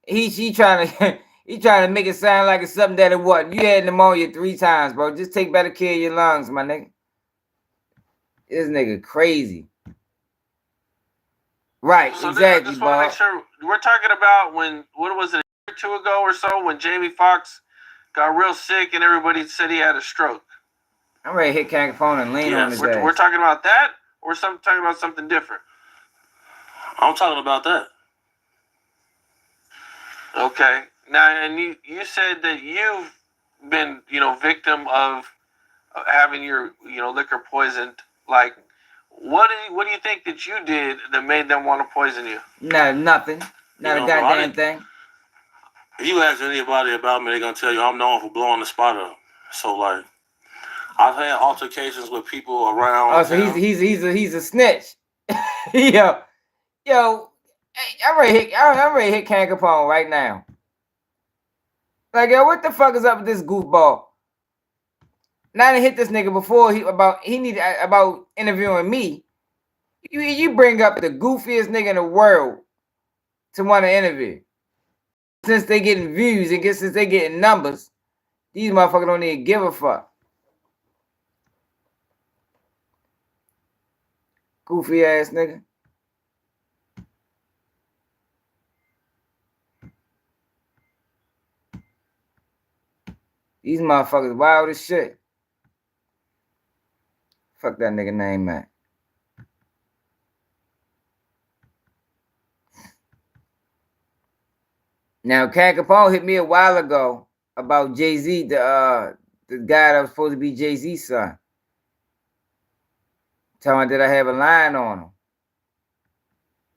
He trying to make it sound like it's something that it wasn't. You had pneumonia 3 times, bro. Just take better care of your lungs, my nigga. This nigga crazy. Right, So exactly, I just want to make sure we're talking about what was it, a year or two ago or so, when Jamie Foxx got real sick and everybody said he had a stroke. I'm ready to hit Candace Owens and lean on his ass. We're talking about that, or talking about something different? I'm talking about that. Okay. Now, and you said that you've been, victim of having your, liquor poisoned. Like, what do you think that you did that made them want to poison you? No, nothing. Not a goddamn thing. If you ask anybody about me, they're gonna tell you I'm known for blowing the spot up. So like, I've had altercations with people around. Oh, so he's a snitch. yo, hey, I'm ready to hit Candace Owens right now. Like, yo, what the fuck is up with this goofball? Now I hit this nigga before he needed about interviewing me. You bring up the goofiest nigga in the world to want to interview. Since they getting views and since they getting numbers, these motherfuckers don't even give a fuck. Goofy ass nigga. These motherfuckers wild as shit. Fuck that nigga name, man. Now, Candace Owens hit me a while ago about Jay-Z, the guy that was supposed to be Jay-Z's son. Telling me that I have a line on him.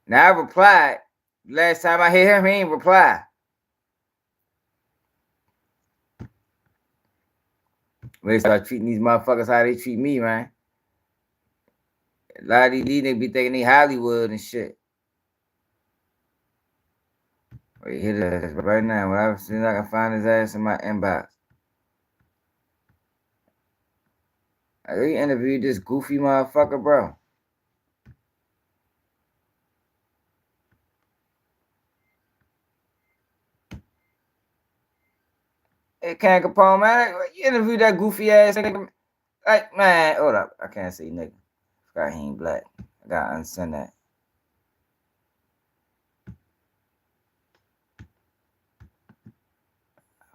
Now, I replied. Last time I hit him, he ain't reply. When they start treating these motherfuckers how they treat me, man. A lot of these niggas be thinking they Hollywood and shit. Wait, hit his ass right now. Whenever as soon as I can find his ass in my inbox. I really interviewed this goofy motherfucker, bro. Hey, Candace Owens, man, you interviewed that goofy ass nigga. Like, man, hold up. I can't say nigga. Forgot he ain't black. I gotta unsend that.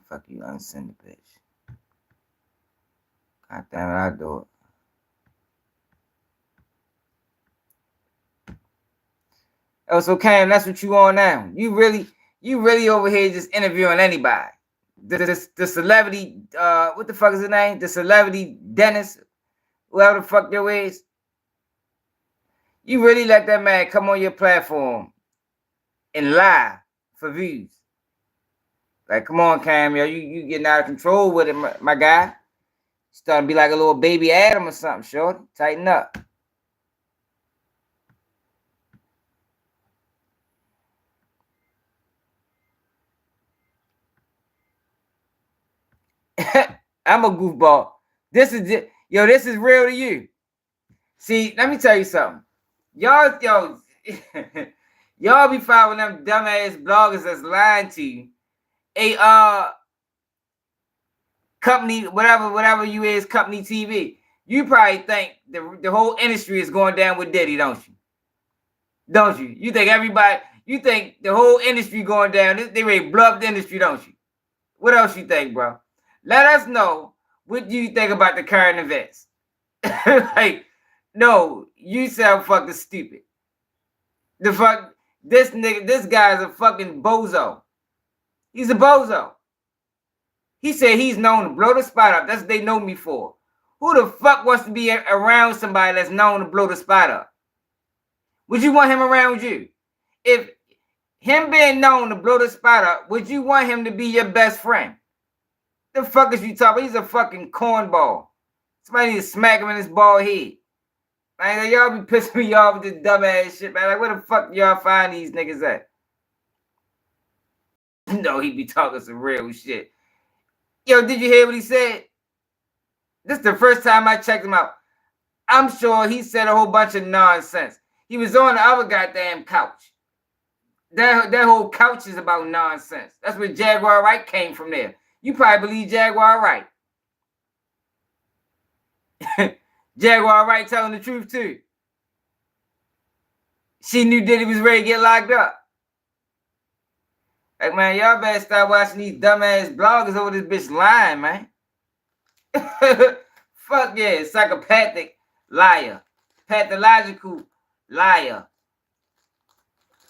Fuck you, unsend the bitch. God damn it, I'll do it. Oh, so Cam, that's what you on now. You really over here just interviewing anybody. The celebrity, what the fuck is his name? The celebrity Dennis, whoever the fuck your is. You really let that man come on your platform and lie for views. Like, come on, Cam, yo, you getting out of control with it, my guy. Starting to be like a little baby Adam or something, shorty. Tighten up. I'm a goofball. This is real to you. See, let me tell you something. Y'all be following them dumbass bloggers that's lying to you. A company, whatever you is, company TV. You probably think the whole industry is going down with Diddy, don't you? Don't you? You think the whole industry going down. They ready to blow up the industry, don't you? What else you think, bro? Let us know what you think about the current events. Like, no, you sound fucking stupid. This guy's a fucking bozo. He's a bozo. He said he's known to blow the spot up. That's what they know me for. Who the fuck wants to be around somebody that's known to blow the spot up? Would you want him around you? If him being known to blow the spot up, would you want him to be your best friend? The fuck is you talking about? He's a fucking cornball. Somebody need to smack him in his bald head. Like, y'all be pissing me off with this dumbass shit, man. Like, where the fuck y'all find these niggas at? No, he be talking some real shit. Yo, did you hear what he said? This is the first time I checked him out. I'm sure he said a whole bunch of nonsense. He was on the other goddamn couch. That whole couch is about nonsense. That's where Jaguar Wright came from there. You probably believe Jaguar Wright. Jaguar Wright telling the truth too. She knew Diddy was ready to get locked up. Like, man, y'all better start watching these dumbass bloggers over this bitch lying, man. Fuck yeah, psychopathic liar. Pathological liar.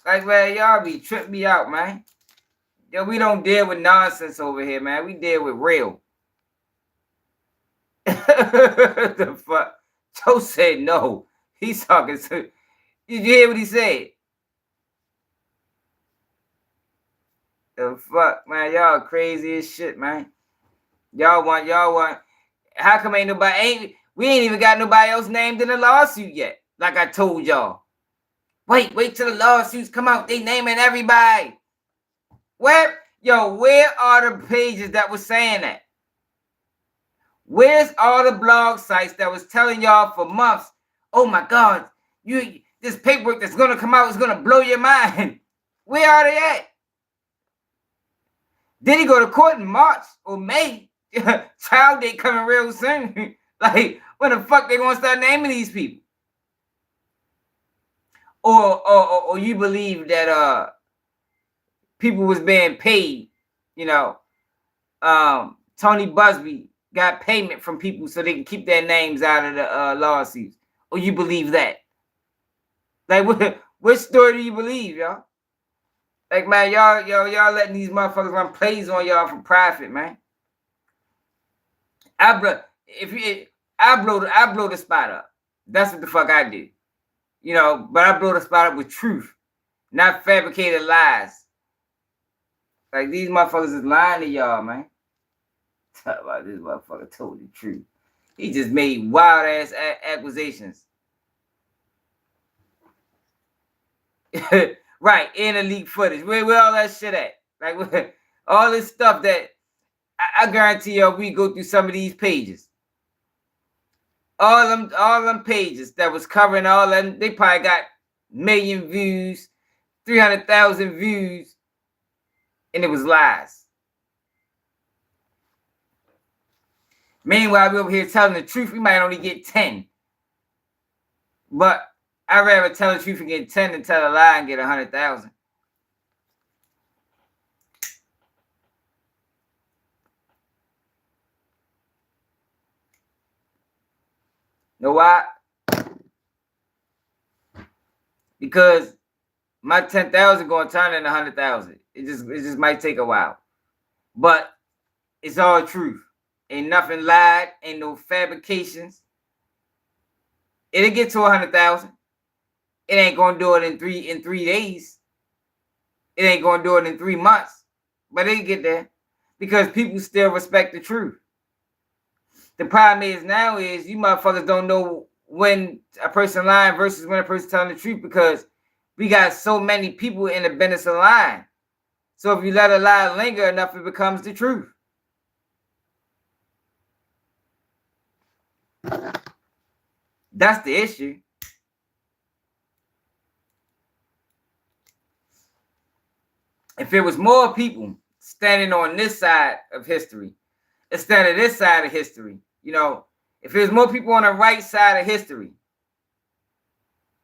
Like, man, y'all be tripping me out, man. Yo, we don't deal with nonsense over here, man. We deal with real. The fuck? Joe said no. He's talking to... Did you hear what he said? The fuck, man? Y'all crazy as shit, man. Y'all want... How come we ain't even got nobody else named in the lawsuit yet? Like I told y'all. Wait till the lawsuits come out. They naming everybody. Where are the pages that was saying that? Where's all the blog sites that was telling y'all for months, oh my God, this paperwork that's gonna come out is gonna blow your mind? Where are they at? Did he go to court in March or May? Trial date coming real soon. Like, when the fuck they gonna start naming these people? Or you believe that people was being paid, Tony Busby got payment from people so they can keep their names out of the lawsuits. Or you believe that? Like, which story do you believe, y'all? Like, man, y'all letting these motherfuckers run plays on y'all for profit, man. I blow the spot up. That's what the fuck I do. But I blow the spot up with truth, not fabricated lies. Like, these motherfuckers is lying to y'all, man. Talk about this motherfucker told the truth. He just made wild ass accusations. Right, in the leak footage. Where all that shit at? Like, all this stuff that I guarantee y'all we go through some of these pages. All them pages that was covering all them, they probably got 1 million views, 300,000 views, and it was lies. Meanwhile, we over here telling the truth, we might only get 10. But I'd rather tell the truth and get 10 than tell a lie and get 100,000. Know why? Because my 10,000 gonna turn into 100,000. It just might take a while, but it's all truth. Ain't nothing lied. Ain't no fabrications. It'll get to 100,000. It ain't gonna do it in 3 days. It ain't gonna do it in 3 months, but it'll get there because people still respect the truth. The problem is now is you motherfuckers don't know when a person lying versus when a person telling the truth because we got so many people in the business of lying. So if you let a lie linger enough, it becomes the truth. That's the issue. If it was more people standing on this side of history instead of this side of history, if there's more people on the right side of history,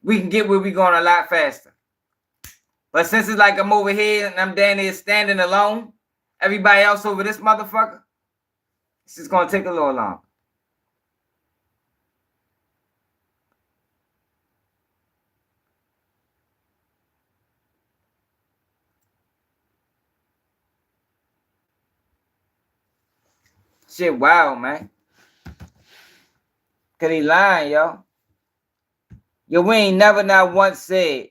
we can get where we're going a lot faster. But since it's like I'm over here and I'm down there standing alone, everybody else over this motherfucker, it's just going to take a little longer. Shit wild, man. Cause he lying, yo. Yo, we ain't never not once said,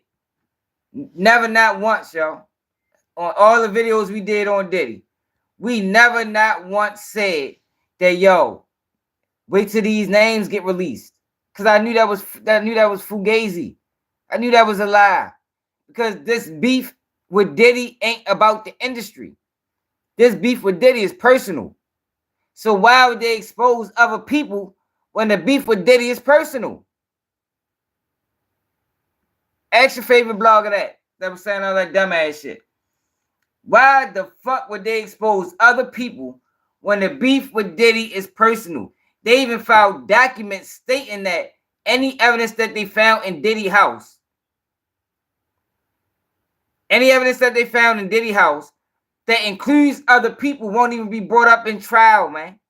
never not once, yo, on all the videos we did on Diddy, we never not once said that, yo, wait till these names get released. Cause I knew that was fugazi. I knew that was a lie. Because this beef with Diddy ain't about the industry. This beef with Diddy is personal. So why would they expose other people when the beef with Diddy is personal? Ask your favorite blogger that was saying all that dumbass shit. Why the fuck would they expose other people when the beef with Diddy is personal? They even filed documents stating that any evidence that they found in Diddy's house Any evidence that they found in Diddy's house that includes other people won't even be brought up in trial, man.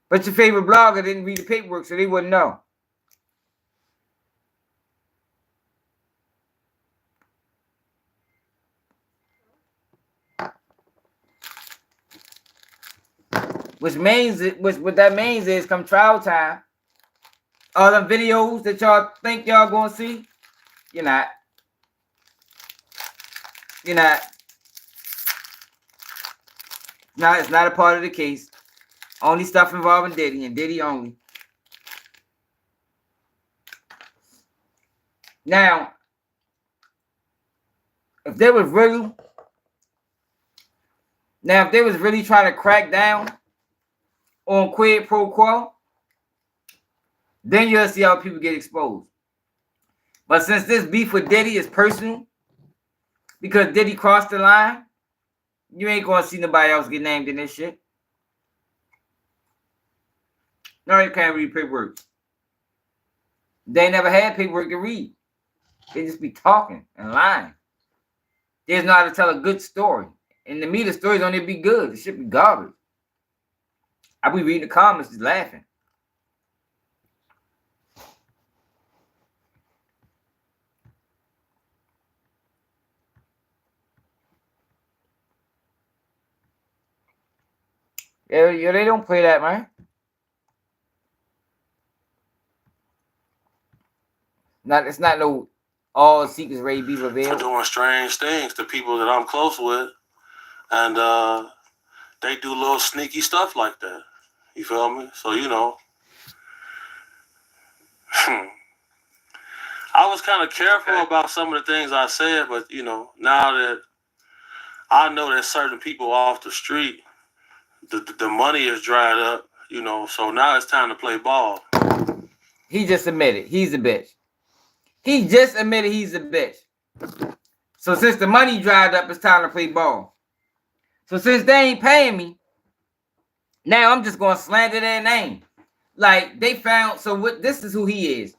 But your favorite blogger didn't read the paperwork, so they wouldn't know. What that means is come trial time, all them videos that y'all think y'all gonna see, you're not. You're not. No, it's not a part of the case. Only stuff involving Diddy and Diddy only. Now, if they was really trying to crack down on quid pro quo, then you'll see how people get exposed. But since this beef with Diddy is personal, because Diddy crossed the line, you ain't gonna see nobody else get named in this shit. No, you can't read paperwork. They never had paperwork to read. They just be talking and lying. They just know how to tell a good story. And to me, the stories don't even be good. It should be garbage. I be reading the comments just laughing. Yeah, they don't play that, man. It's not no all secrets ready to be revealed. For doing strange things to people that I'm close with, and they do little sneaky stuff like that. You feel me? So you know, I was kind of careful about some of the things I said, but you know, now that I know that certain people off the street, the money is dried up, you know, so now it's time to play ball. He just admitted he's a bitch. He just admitted he's a bitch. So since the money dried up, it's time to play ball. So since they ain't paying me, now I'm just going to slander their name. Like, they found, this is who he is.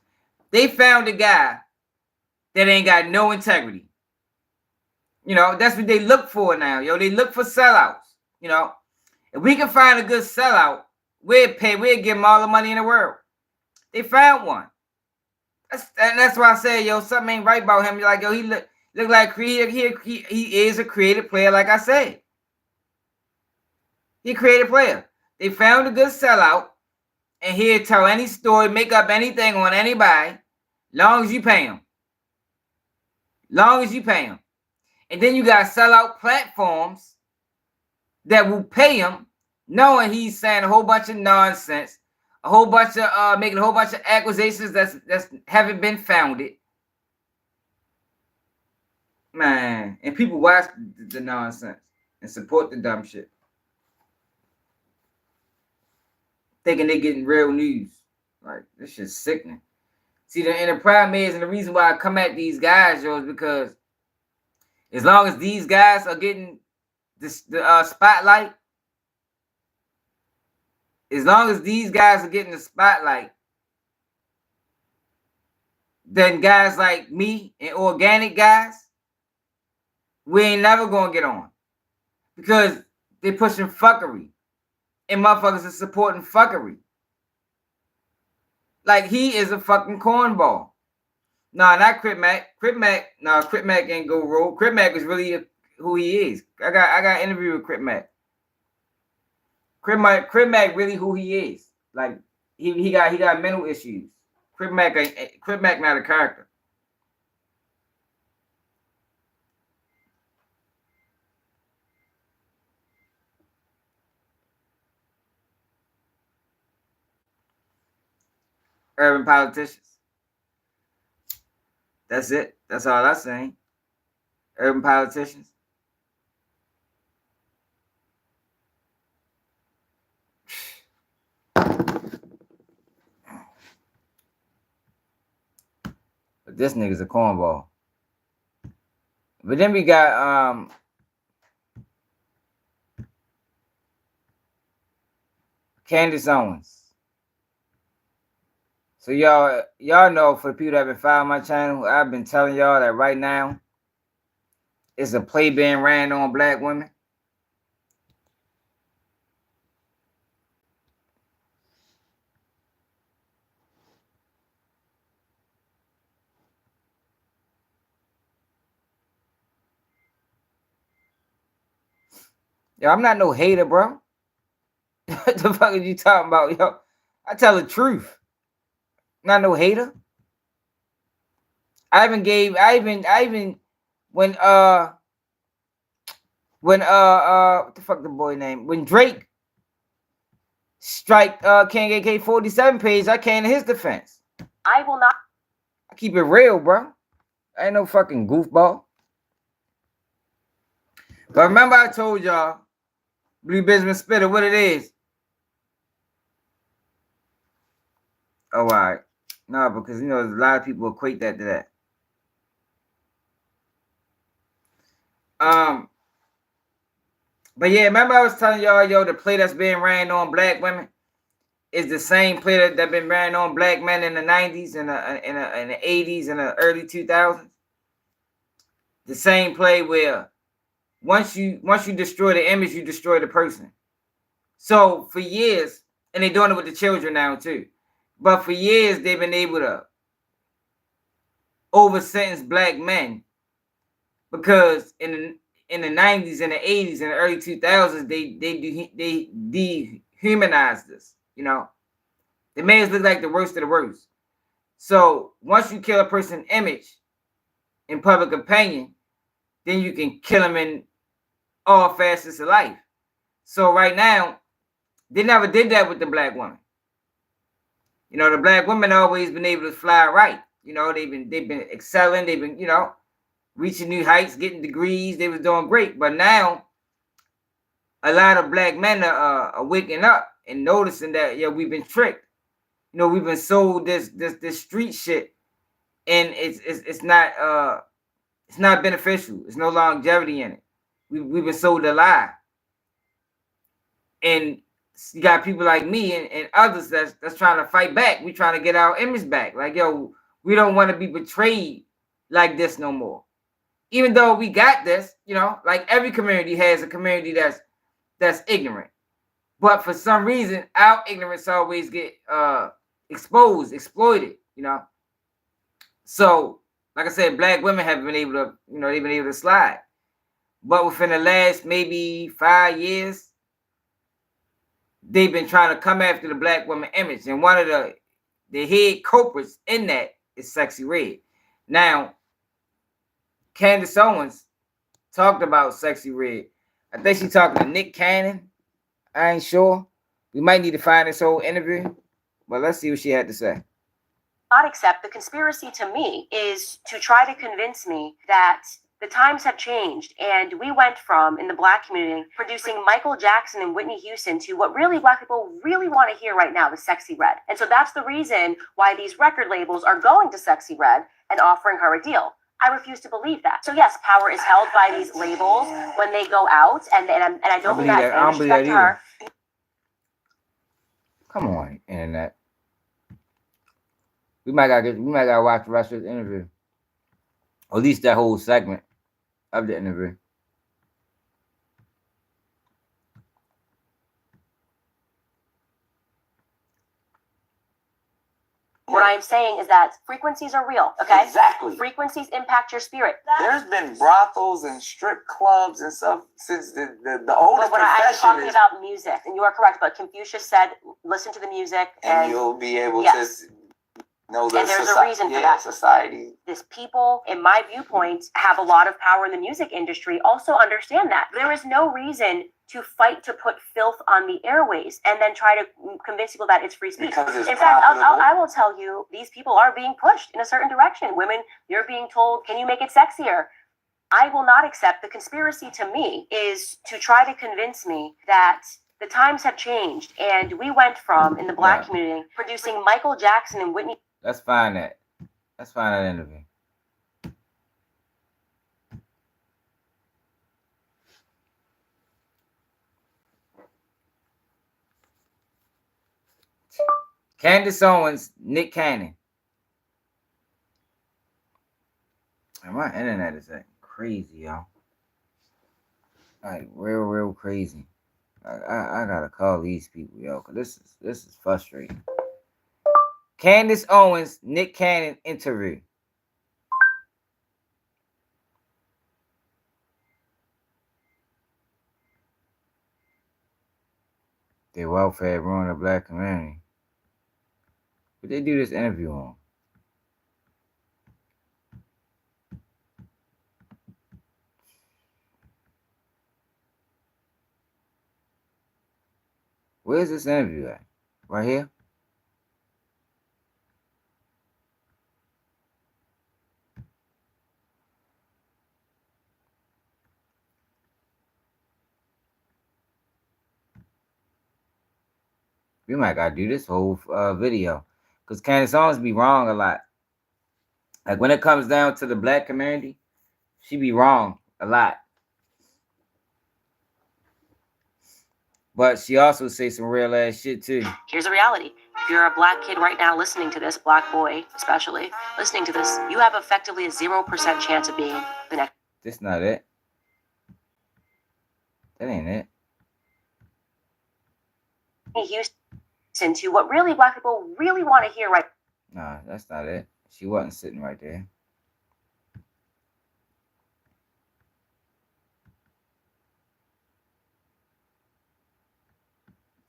They found a guy that ain't got no integrity. You know, that's what they look for now, yo. They look for sellouts, you know. If we can find a good sellout, we'll give them all the money in the world. They found one. That's why I say, yo, something ain't right about him. You're like, yo, he look like he is a creative player, like I said. He a creative player. They found a good sellout, and he'll tell any story, make up anything on anybody, long as you pay him. Long as you pay him. And then you got sellout platforms that will pay him, knowing he's saying a whole bunch of nonsense, a whole bunch of making a whole bunch of accusations that's haven't been founded. Man, and people watch the nonsense and support the dumb shit, thinking they're getting real news. Like, this shit's sickening. See, the problem is, and the reason why I come at these guys, yo, is because as long as these guys are getting the spotlight, as long as these guys are getting the spotlight, then guys like me and organic guys, we ain't never gonna get on. Because they pushing fuckery. And motherfuckers are supporting fuckery. Like, he is a fucking cornball. Nah, not Crip Mac. Crip Mac ain't go roll. Crip Mac is really who he is. I got an interview with Crip Mac. Crip Mac really who he is. Like, he got mental issues. Crip Mac not a character. Urban politicians. That's it. That's all I'm saying. Urban politicians. But this nigga's a cornball. But then we got Candace Owens. So y'all know, for the people that have been following my channel, I've been telling y'all that right now, it's a play being ran on black women. Yo, I'm not no hater, bro. What the fuck are you talking about, yo? I tell the truth. I'm not no hater. I even when what the fuck the boy name? When Drake strike King AK-47 page, I came to his defense. I will not. I keep it real, bro. I ain't no fucking goofball. But remember I told y'all, Blue Business Spitter, what it is. Oh, all right. No, because, you know, a lot of people equate that to that. But yeah, remember I was telling y'all, yo, the play that's being ran on black women is the same play that been ran on black men in the 90s and the 80s and the early 2000s. The same play where once you destroy the image, you destroy the person. So for years, and they're doing it with the children now too, but for years they've been able to over-sentence black men because in the 90s and the 80s and the early 2000s, they dehumanized us, you know. They made us look like the worst of the worst. So once you kill a person's image in public opinion, then you can kill them in all facets of life. So right now, they never did that with the black woman. You know, the black women always been able to fly right. You know, they've been excelling, they've been, you know, reaching new heights, getting degrees, they was doing great. But now a lot of black men are waking up and noticing that, yeah, we've been tricked. You know, we've been sold this street shit, and it's not beneficial. There's no longevity in it. We've been sold a lie. And you got people like me and others that's trying to fight back. We trying to get our image back. Like, yo, we don't want to be betrayed like this no more. Even though we got this, you know, like every community has a community that's ignorant. But for some reason, our ignorance always get exposed, exploited, you know. So, like I said, black women have been able to, you know, they've been able to slide. But within the last maybe 5 years, they've been trying to come after the black woman image. And one of the head culprits in that is Sexyy Red. Now, Candace Owens talked about Sexyy Red. I think she's talking to Nick Cannon. I ain't sure. We might need to find this whole interview. But let's see what she had to say. Not accept the conspiracy to me is to try to convince me that the times have changed and we went from, in the black community, producing Michael Jackson and Whitney Houston to what really black people really want to hear right now, the Sexyy Red. And so that's the reason why these record labels are going to Sexyy Red and offering her a deal. I refuse to believe that. So yes, power is held by these labels when they go out, and I don't believe that. I don't believe that either. Come on, internet. We might gotta watch the rest of the interview, or at least that whole segment of the interview. What I'm saying is that frequencies are real, okay? Exactly. Frequencies impact your spirit. There's been brothels and strip clubs and stuff since the oldest profession. I'm talking about music, and you are correct, but Confucius said, listen to the music. And you'll be able to know the there's a reason for that. Society. These people, in my viewpoint, have a lot of power in the music industry. Also understand that. There is no reason to fight to put filth on the airways and then try to convince people that it's free speech. In fact, I will tell you, these people are being pushed in a certain direction. Women, you're being told, can you make it sexier? I will not accept. The conspiracy to me is to try to convince me that the times have changed and we went from, in the black community, producing Michael Jackson and Whitney. Let's find that interview. Candace Owens, Nick Cannon. And my internet is acting crazy, y'all. Like real crazy. I gotta call these people, yo, cause this is frustrating. Candace Owens, Nick Cannon interview. Their welfare ruin the black community. What they do this interview on? Where's this interview at? Right here? We might gotta do this whole video. Because Candace Owens be wrong a lot. Like when it comes down to the black community, she be wrong a lot. But she also says some real ass shit too. Here's a reality. If you're a black kid right now listening to this, black boy especially, listening to this, you have effectively a 0% chance of being the next. This not it. That ain't it. Houston to what really black people really want to hear right. Nah, that's not it. She wasn't sitting right there.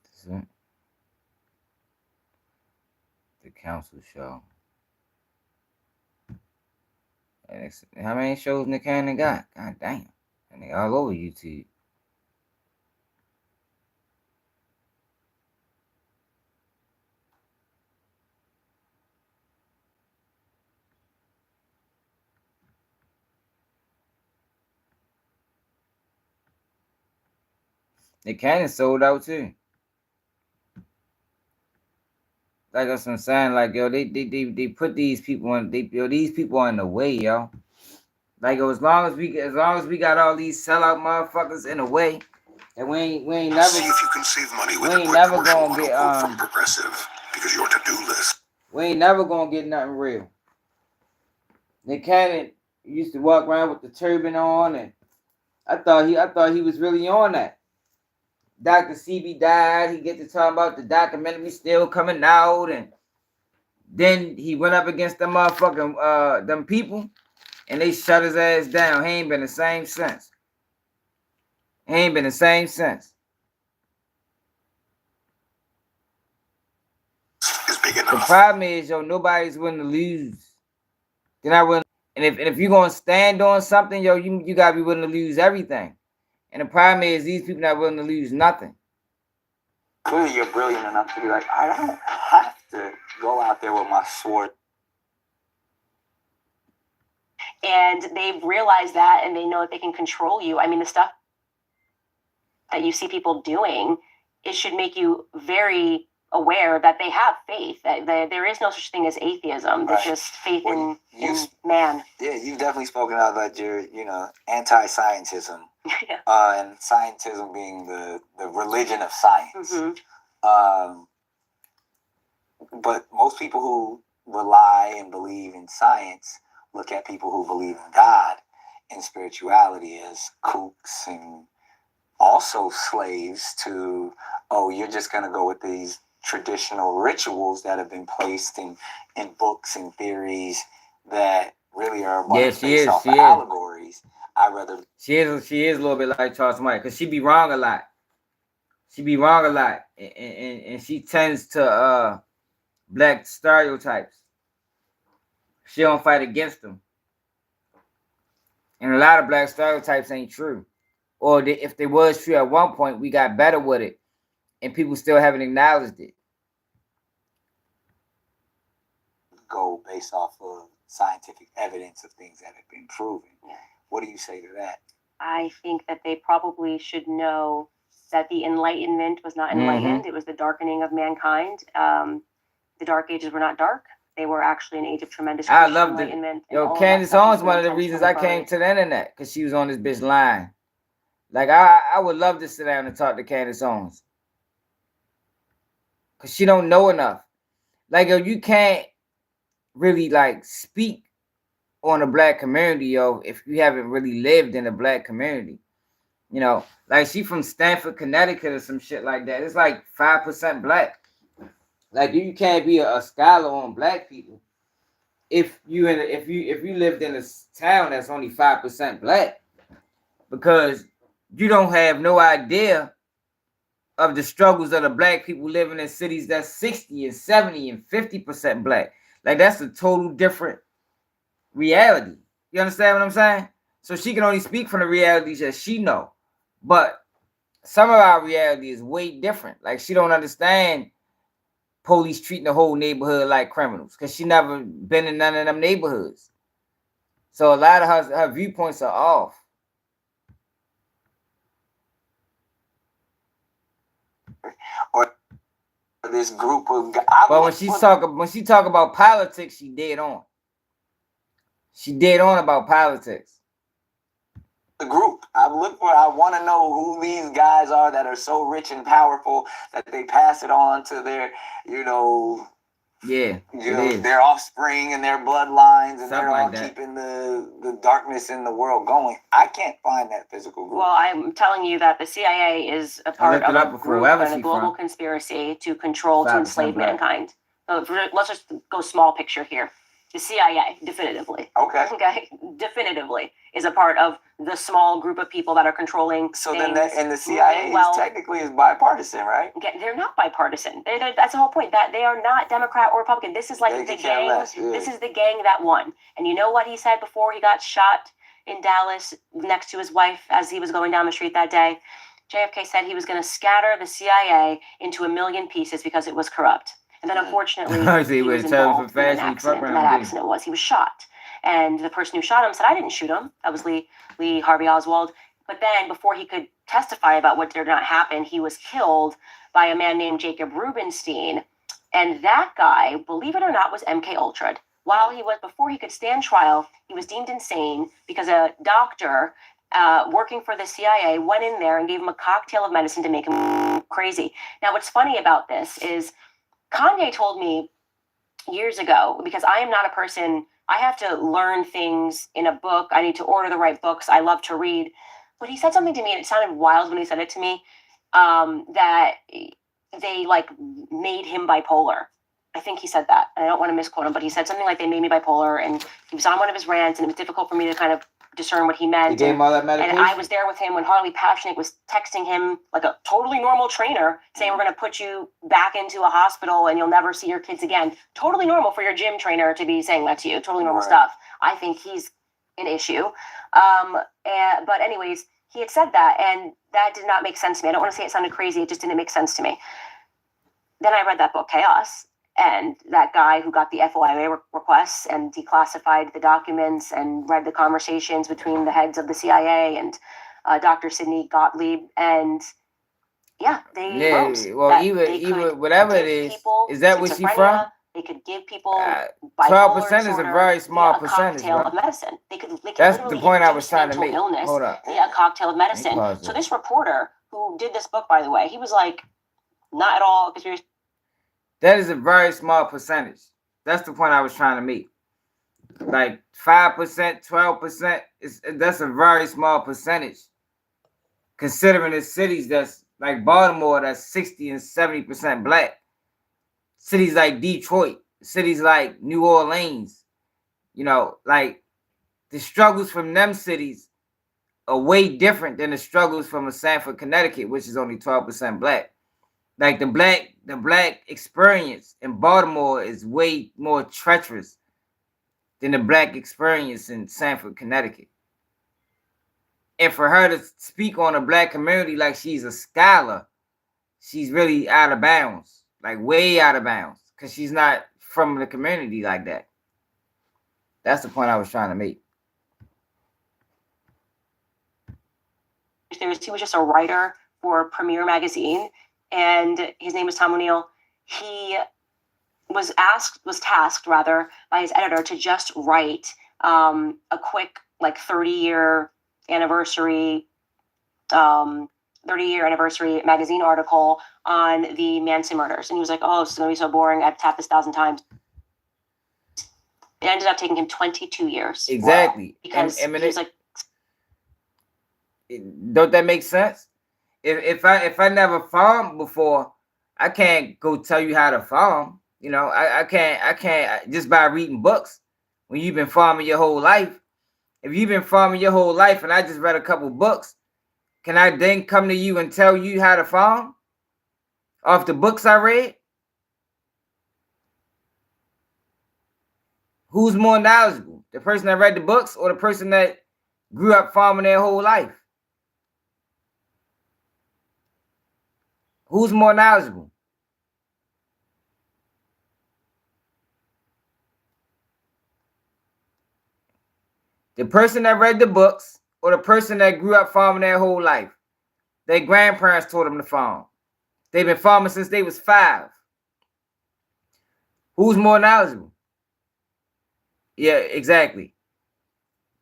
This is it. The council show. And how many shows Nick Cannon got? God damn. And they all over YouTube. Nick Cannon sold out too. Like that's what I'm saying. Like yo, they put these people in. These people are in the way, yo. Like yo, as long as we got all these sellout motherfuckers in the way, and we ain't never see if you can save money with we a ain't quick never commercial gonna on get a quote from Progressive because your to-do list. We ain't never gonna get nothing real. Nick Cannon used to walk around with the turban on, and I thought he was really on that. Dr. CB died. He get to talk about the documentary still coming out, and then he went up against them motherfucking them people, and they shut his ass down. He ain't been the same since. He ain't been the same since. The problem is, yo, nobody's willing to lose. They're not willing. And if you're gonna stand on something, yo, you gotta be willing to lose everything. And the problem is these people not willing to lose nothing. Clearly, you're brilliant enough to be like, I don't have to go out there with my sword. And they've realized that, and they know that they can control you. I mean, the stuff that you see people doing, it should make you very aware that they have faith. That there is no such thing as atheism. There's just faith in man. Yeah, you've definitely spoken out about your, anti-scientism. Yeah. And scientism being the religion of science. Mm-hmm. But most people who rely and believe in science look at people who believe in God and spirituality as kooks and also slaves to, you're just going to go with these traditional rituals that have been placed in books and theories that really are based off of allegories. She is a little bit like Charles White, because she be wrong a lot. And she tends to black stereotypes. She don't fight against them. And a lot of black stereotypes ain't true. Or if they was true at one point, we got better with it. And people still haven't acknowledged it. Go based off of scientific evidence of things that have been proven. What do you say to that? I think that they probably should know that the Enlightenment was not enlightened. Mm-hmm. It was the darkening of mankind. The Dark Ages were not dark. They were actually an age of tremendous enlightenment. Yo, Candace Owens, one of the reasons I came to the internet, because she was on this bitch line. Like, I would love to sit down and talk to Candace Owens. Because she don't know enough. Like, yo, you can't really, speak on the black community, yo, if you haven't really lived in the black community. You know, like she from Stamford, Connecticut or some shit like that. It's like 5% black. Like you can't be a scholar on black people if you lived in a town that's only 5% black, because you don't have no idea of the struggles of the black people living in cities that's 60 and 70 and 50% black. Like that's a total different reality. You understand what I'm saying? So she can only speak from the realities that she know. But some of our reality is way different. Like she don't understand police treating the whole neighborhood like criminals because she never been in none of them neighborhoods. So a lot of her viewpoints are off. Or this group of guys. But when she talk about politics, she dead on. She dead on about politics. The group. I want to know who these guys are that are so rich and powerful that they pass it on to their, their offspring and their bloodlines, and they're all keeping the darkness in the world going. I can't find that physical group. Well, I'm telling you that the CIA is a part of a group and a global conspiracy to control, to enslave mankind. So let's just go small picture here. The CIA, definitively. Okay, definitively is a part of the small group of people that are controlling. So then, the CIA technically is bipartisan, right? They're not bipartisan. That's the whole point. That they are not Democrat or Republican. This is like the gang. This is the gang that won. And you know what he said before he got shot in Dallas next to his wife as he was going down the street that day? JFK said he was going to scatter the CIA into a million pieces because it was corrupt. And then unfortunately, he was involved in an accident. And that accident was he was shot. And the person who shot him said, I didn't shoot him. That was Lee Harvey Oswald. But then before he could testify about what did not happen, he was killed by a man named Jacob Rubenstein. And that guy, believe it or not, was MK Ultra'd. Before he could stand trial, he was deemed insane because a doctor working for the CIA went in there and gave him a cocktail of medicine to make him crazy. Now, what's funny about this is Kanye told me years ago, because I am not a person, I have to learn things in a book. I need to order the right books. I love to read. But he said something to me, and it sounded wild when he said it to me, that they made him bipolar. I think he said that. And I don't want to misquote him, but he said something like they made me bipolar, and he was on one of his rants, and it was difficult for me to kind of discern what he meant. He gave him all that medication? And I was there with him when Harley Pashnick was texting him like a totally normal trainer saying, we're going to put you back into a hospital and you'll never see your kids again. Totally normal for your gym trainer to be saying that to you. Totally normal stuff. I think he's an issue. But anyways, he had said that, and that did not make sense to me. I don't want to say it sounded crazy. It just didn't make sense to me. Then I read that book, Chaos. And that guy who got the FOIA requests and declassified the documents and read the conversations between the heads of the CIA and Dr. Sidney Gottlieb. And they wrote. Well, even whatever it is that where she from? They could give people 12% is a very small percentage. A cocktail of medicine. They could That's the point I was trying to make. Illness, Hold up. A cocktail of medicine. So this reporter who did this book, by the way, he was like, not at all conspiracy. That is a very small percentage. That's the point I was trying to make. Like 5%, 12%, that's a very small percentage. Considering the cities that's like Baltimore, that's 60 and 70% black. Cities like Detroit, cities like New Orleans, like the struggles from them cities are way different than the struggles from a Stamford, Connecticut, which is only 12% black. Like the black experience in Baltimore is way more treacherous than the black experience in Stamford, Connecticut. And for her to speak on a black community like she's a scholar, she's really out of bounds, like way out of bounds, because she's not from the community like that. That's the point I was trying to make. He was just a writer for Premiere Magazine. And his name was Tom O'Neill. He was tasked by his editor to just write a quick 30-year anniversary magazine article on the Manson murders. And he was like, oh, this is going to be so boring. I've tapped this 1,000 times. It ended up taking him 22 years. Exactly. Because he was like, Don't that make sense? If I never farmed before, I can't go tell you how to farm. You know, I can't just by reading books when you've been farming your whole life. If you've been farming your whole life and I just read a couple books, can I then come to you and tell you how to farm off the books I read? Who's more knowledgeable? The person that read the books or the person that grew up farming their whole life? Who's more knowledgeable? The person that read the books or the person that grew up farming their whole life? Their grandparents taught them to farm. They've been farming since they was 5. Who's more knowledgeable? Yeah, exactly.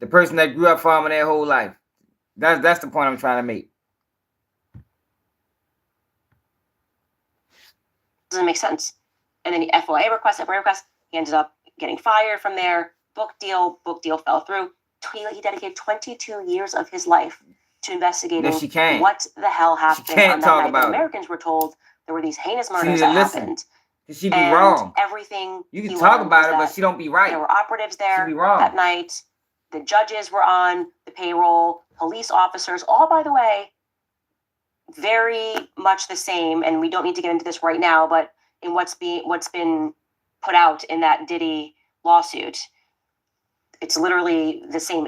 The person that grew up farming their whole life. That's the point I'm trying to make. Doesn't make sense. And then the FOIA request, he ended up getting fired from there. Book deal fell through. He dedicated 22 years of his life to investigating what the hell happened on that night. The Americans were told there were these heinous murders that happened. She be wrong. Everything you can talk about it, but she don't be right. There were operatives there that night. The judges were on the payroll. Police officers, all by the way, very much the same. And we don't need to get into this right now, but in what's been put out in that Diddy lawsuit, it's literally the same.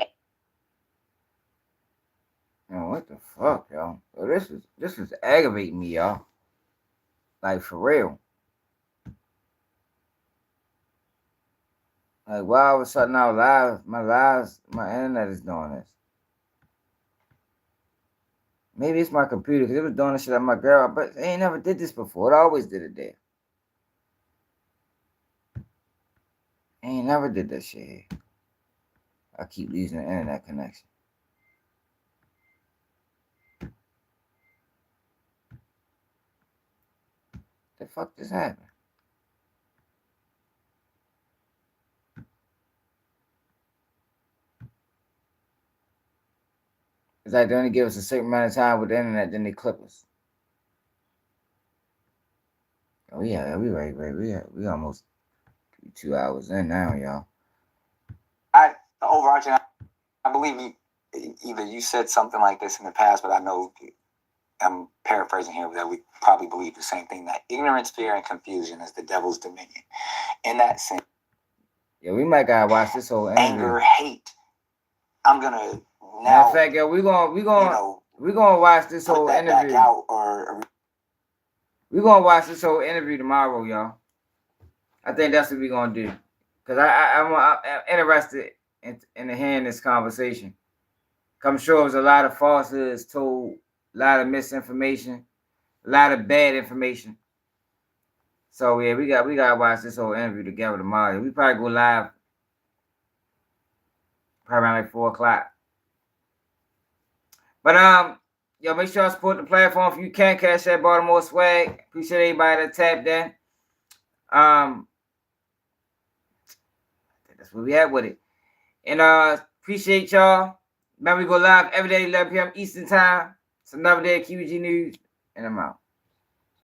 Oh, what the fuck, y'all? Oh, this is aggravating me, y'all. Like, for real. Like, why all of a sudden our live, my internet is doing this? Maybe it's my computer, because it was doing this shit at my girl, but they ain't never did this before. It always did it there. Ain't never did that shit here. I keep losing the internet connection. The fuck just happened? It's like they only give us a certain amount of time with the internet, then they clip us. Oh yeah, we right. We almost 2 hours in now, y'all. The overarching, I believe either you said something like this in the past, but I know I'm paraphrasing here, that we probably believe the same thing, that ignorance, fear, and confusion is the devil's dominion. In that sense. Yeah, we might gotta watch this whole interview. Anger, hate. I'm gonna now. Matter of fact, yo, we gonna watch this whole interview. We're gonna watch this whole interview tomorrow, y'all. I think that's what we're gonna do. Cause I'm interested in hearing this conversation. I'm sure it was a lot of falsehoods told, a lot of misinformation, a lot of bad information. So yeah, we gotta watch this whole interview together tomorrow. We probably go live probably around like 4 o'clock. But yo, make sure I support the platform if you can. Cash that Baltimore swag. Appreciate everybody that tapped in. That's where we at with it. And appreciate y'all. Remember, we go live every day, 11 p.m. Eastern time. It's another day of QG News, and I'm out.